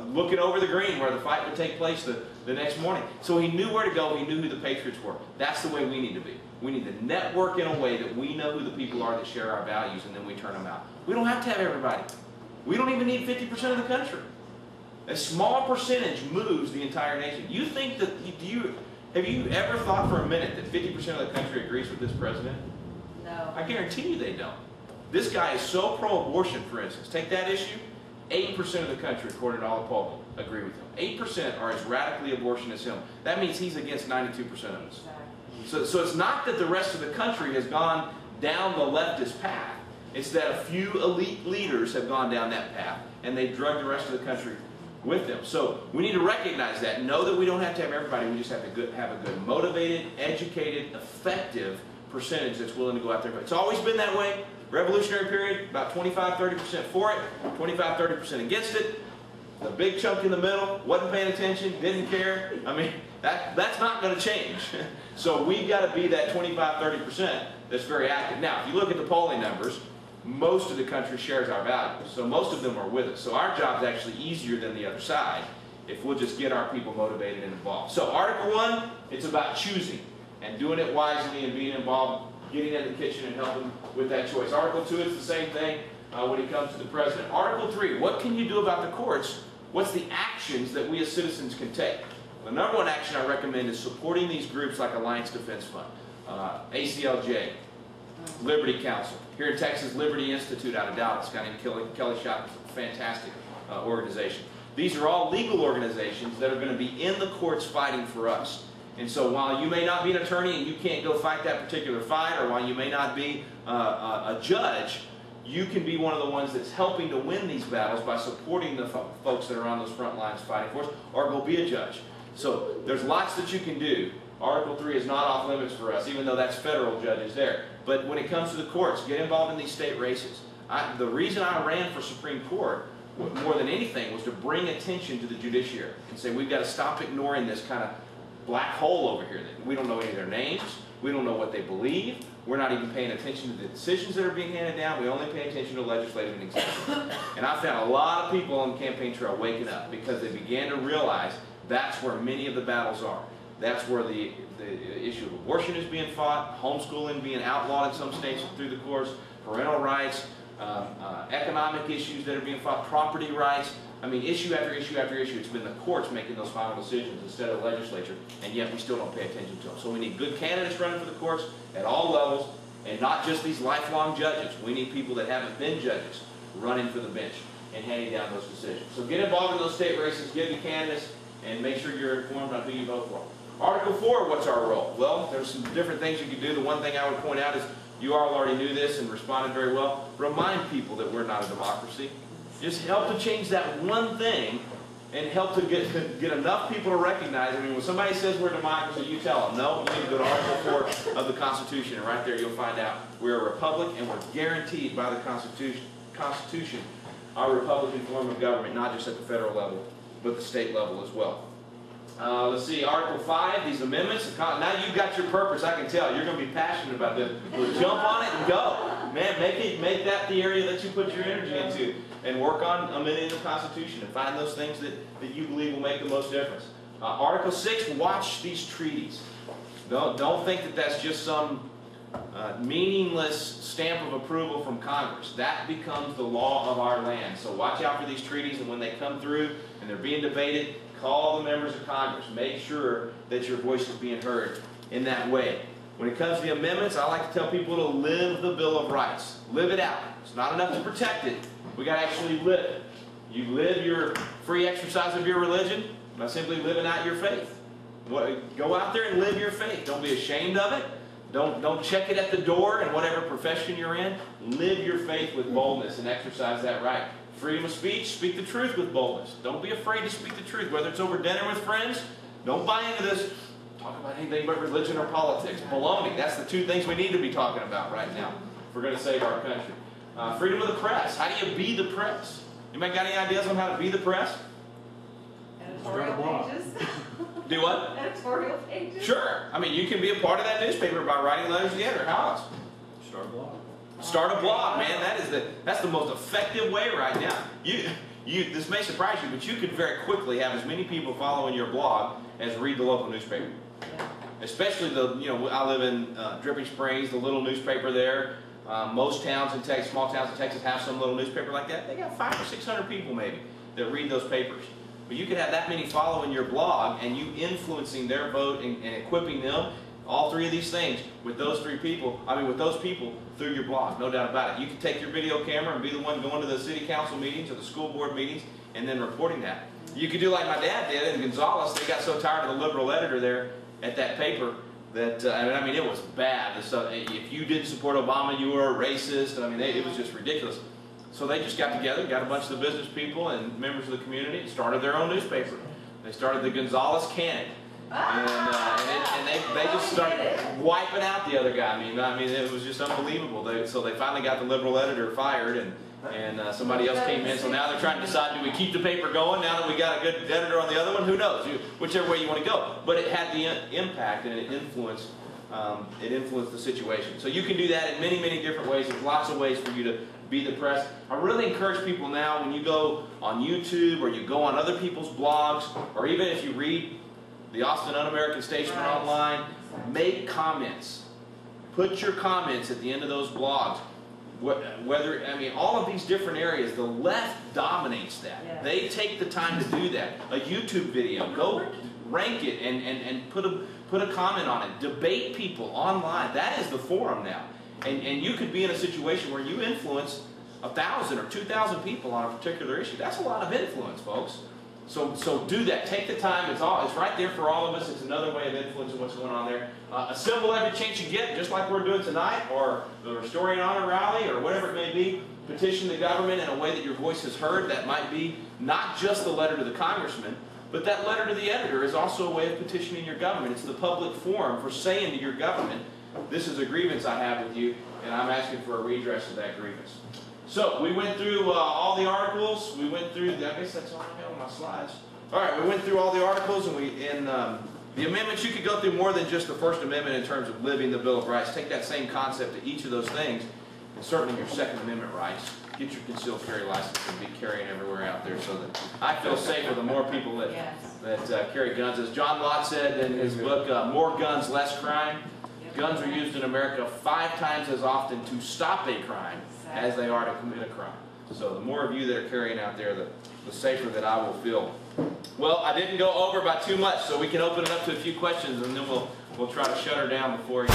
looking over the green where the fight would take place the next morning. So he knew where to go. He knew who the patriots were. That's the way we need to be. We need to network in a way that we know who the people are that share our values, and then we turn them out. We don't have to have everybody. We don't even need 50% of the country. A small percentage moves the entire nation. You think that, have you ever thought for a minute that 50% of the country agrees with this president? No. I guarantee you they don't. This guy is so pro-abortion, for instance. Take that issue. 8% of the country, according to all the polls, agree with him. 8% are as radically abortionist as him. That means he's against 92% of us. So it's not that the rest of the country has gone down the leftist path. It's that a few elite leaders have gone down that path, and they've drugged the rest of the country with them. So we need to recognize that. Know that we don't have to have everybody. We just have to have a good, motivated, educated, effective percentage that's willing to go out there. But it's always been that way. Revolutionary period, about 25-30% for it, 25-30% against it. The big chunk in the middle wasn't paying attention, didn't care. I mean, that's not going to change. So we've got to be that 25-30% that's very active. Now, if you look at the polling numbers, most of the country shares our values. So most of them are with us. So our job is actually easier than the other side if we'll just get our people motivated and involved. So Article 1, it's about choosing and doing it wisely and being involved, getting in the kitchen and helping with that choice. Article 2 is the same thing when it comes to the president. Article 3, what can you do about the courts? What's the actions that we as citizens can take? The number one action I recommend is supporting these groups like Alliance Defense Fund, ACLJ, Liberty Council. Here in Texas, Liberty Institute out of Dallas, a guy named Kelly Schott, a fantastic organization. These are all legal organizations that are going to be in the courts fighting for us. And so while you may not be an attorney and you can't go fight that particular fight, or while you may not be a judge, you can be one of the ones that's helping to win these battles by supporting the folks that are on those front lines fighting for us, or go be a judge. So there's lots that you can do. Article 3 is not off limits for us, even though that's federal judges there. But when it comes to the courts, get involved in these state races. The reason I ran for Supreme Court, more than anything, was to bring attention to the judiciary and say we've got to stop ignoring this kind of black hole over here. We don't know any of their names. We don't know what they believe. We're not even paying attention to the decisions that are being handed down. We only pay attention to legislative and executive. And I found a lot of people on the campaign trail waking up because they began to realize that's where many of the battles are. That's where the issue of abortion is being fought, homeschooling being outlawed in some states through the courts, parental rights, economic issues that are being fought, property rights. I mean, issue after issue after issue. It's been the courts making those final decisions instead of the legislature, and yet we still don't pay attention to them. So we need good candidates running for the courts at all levels, and not just these lifelong judges. We need people that haven't been judges running for the bench and handing down those decisions. So get involved in those state races, get your candidates, and make sure you're informed on who you vote for. Article 4, what's our role? Well, there's some different things you can do. The one thing I would point out is you all already knew this and responded very well. Remind people that we're not a democracy. Just help to change that one thing and help to get enough people to recognize. I mean, when somebody says we're a democracy, you tell them, no, you need to go to Article 4 of the Constitution, and right there you'll find out we're a republic, and we're guaranteed by the Constitution our Republican form of government, not just at the federal level, but the state level as well. Let's see, Article 5, these amendments. Now you've got your purpose, I can tell. You're going to be passionate about this. Well, jump on it and go. Man, make that the area that you put your energy into. And work on amending the Constitution and find those things that you believe will make the most difference. Article 6, watch these treaties. Don't think that that's just some meaningless stamp of approval from Congress. That becomes the law of our land. So watch out for these treaties, and when they come through and they're being debated, call the members of Congress. Make sure that your voice is being heard in that way. When it comes to the amendments, I like to tell people to live the Bill of Rights. Live it out. It's not enough to protect it. We got to actually live it. You live your free exercise of your religion by simply living out your faith. Go out there and live your faith. Don't be ashamed of it. Don't check it at the door in whatever profession you're in. Live your faith with boldness and exercise that right. Freedom of speech, speak the truth with boldness. Don't be afraid to speak the truth, whether it's over dinner with friends. Don't buy into this, talk about anything but religion or politics. Baloney. That's the two things we need to be talking about right now if we're going to save our country. Freedom of the press. How do you be the press? Anybody got any ideas on how to be the press? Editorial pages. Do what? Editorial pages. Sure. I mean, you can be a part of that newspaper by writing letters to the editor. How else? Start a blog. Start a blog, man. That's the most effective way right now. This may surprise you, but you could very quickly have as many people following your blog as read the local newspaper. Yeah. Especially I live in Dripping Springs, the little newspaper there. Most towns in Texas, small towns in Texas have some little newspaper like that. They got 500 or 600 people maybe that read those papers. But you could have that many following your blog and you influencing their vote and equipping them, all three of these things, with those people through your blog, no doubt about it. You could take your video camera and be the one going to the city council meetings or the school board meetings and then reporting that. You could do like my dad did in Gonzales. They got so tired of the liberal editor there at that paper that, I mean, it was bad. So if you didn't support Obama, you were a racist. I mean, it was just ridiculous. So they just got together, got a bunch of the business people and members of the community, and started their own newspaper. They started the Gonzales Cannon. And they just started wiping out the other guy. I mean, it was just unbelievable. So they finally got the liberal editor fired, and somebody else came in. So now they're trying to decide, do we keep the paper going now that we got a good editor on the other one? Who knows? Whichever way you want to go. But it had the impact, and it influenced the situation. So you can do that in many, many different ways. There's lots of ways for you to be the press. I really encourage people now, when you go on YouTube or you go on other people's blogs, or even if you read the Austin Un-American Statesman online, make comments. Put your comments at the end of those blogs. All of these different areas, the left dominates that. Yes. They take the time to do that. A YouTube video, go rank it and put a comment on it. Debate people online. That is the forum now. And you could be in a situation where you influence 1,000 or 2,000 people on a particular issue. That's a lot of influence, folks. So do that. Take the time. It's right there for all of us. It's another way of influencing what's going on there. Assemble every chance you get, just like we're doing tonight, or the Restoring Honor Rally, or whatever it may be. Petition the government in a way that your voice is heard. That might be not just the letter to the congressman, but that letter to the editor is also a way of petitioning your government. It's the public forum for saying to your government, this is a grievance I have with you, and I'm asking for a redress of that grievance. So we went through all the articles. We went through, I guess that's all I have on my slides. All right, we went through all the articles, and the amendments, you could go through more than just the First Amendment in terms of living the Bill of Rights. Take that same concept to each of those things, and certainly your Second Amendment rights. Get your concealed carry license and be carrying everywhere out there, so that I feel safer the more people that carry guns. As John Lott said in his book, More Guns, Less Crime. Guns are used in America 5 times as often to stop a crime as they are to commit a crime. So the more of you that are carrying out there, the safer that I will feel. Well, I didn't go over by too much, so we can open it up to a few questions, and then we'll try to shut her down before you.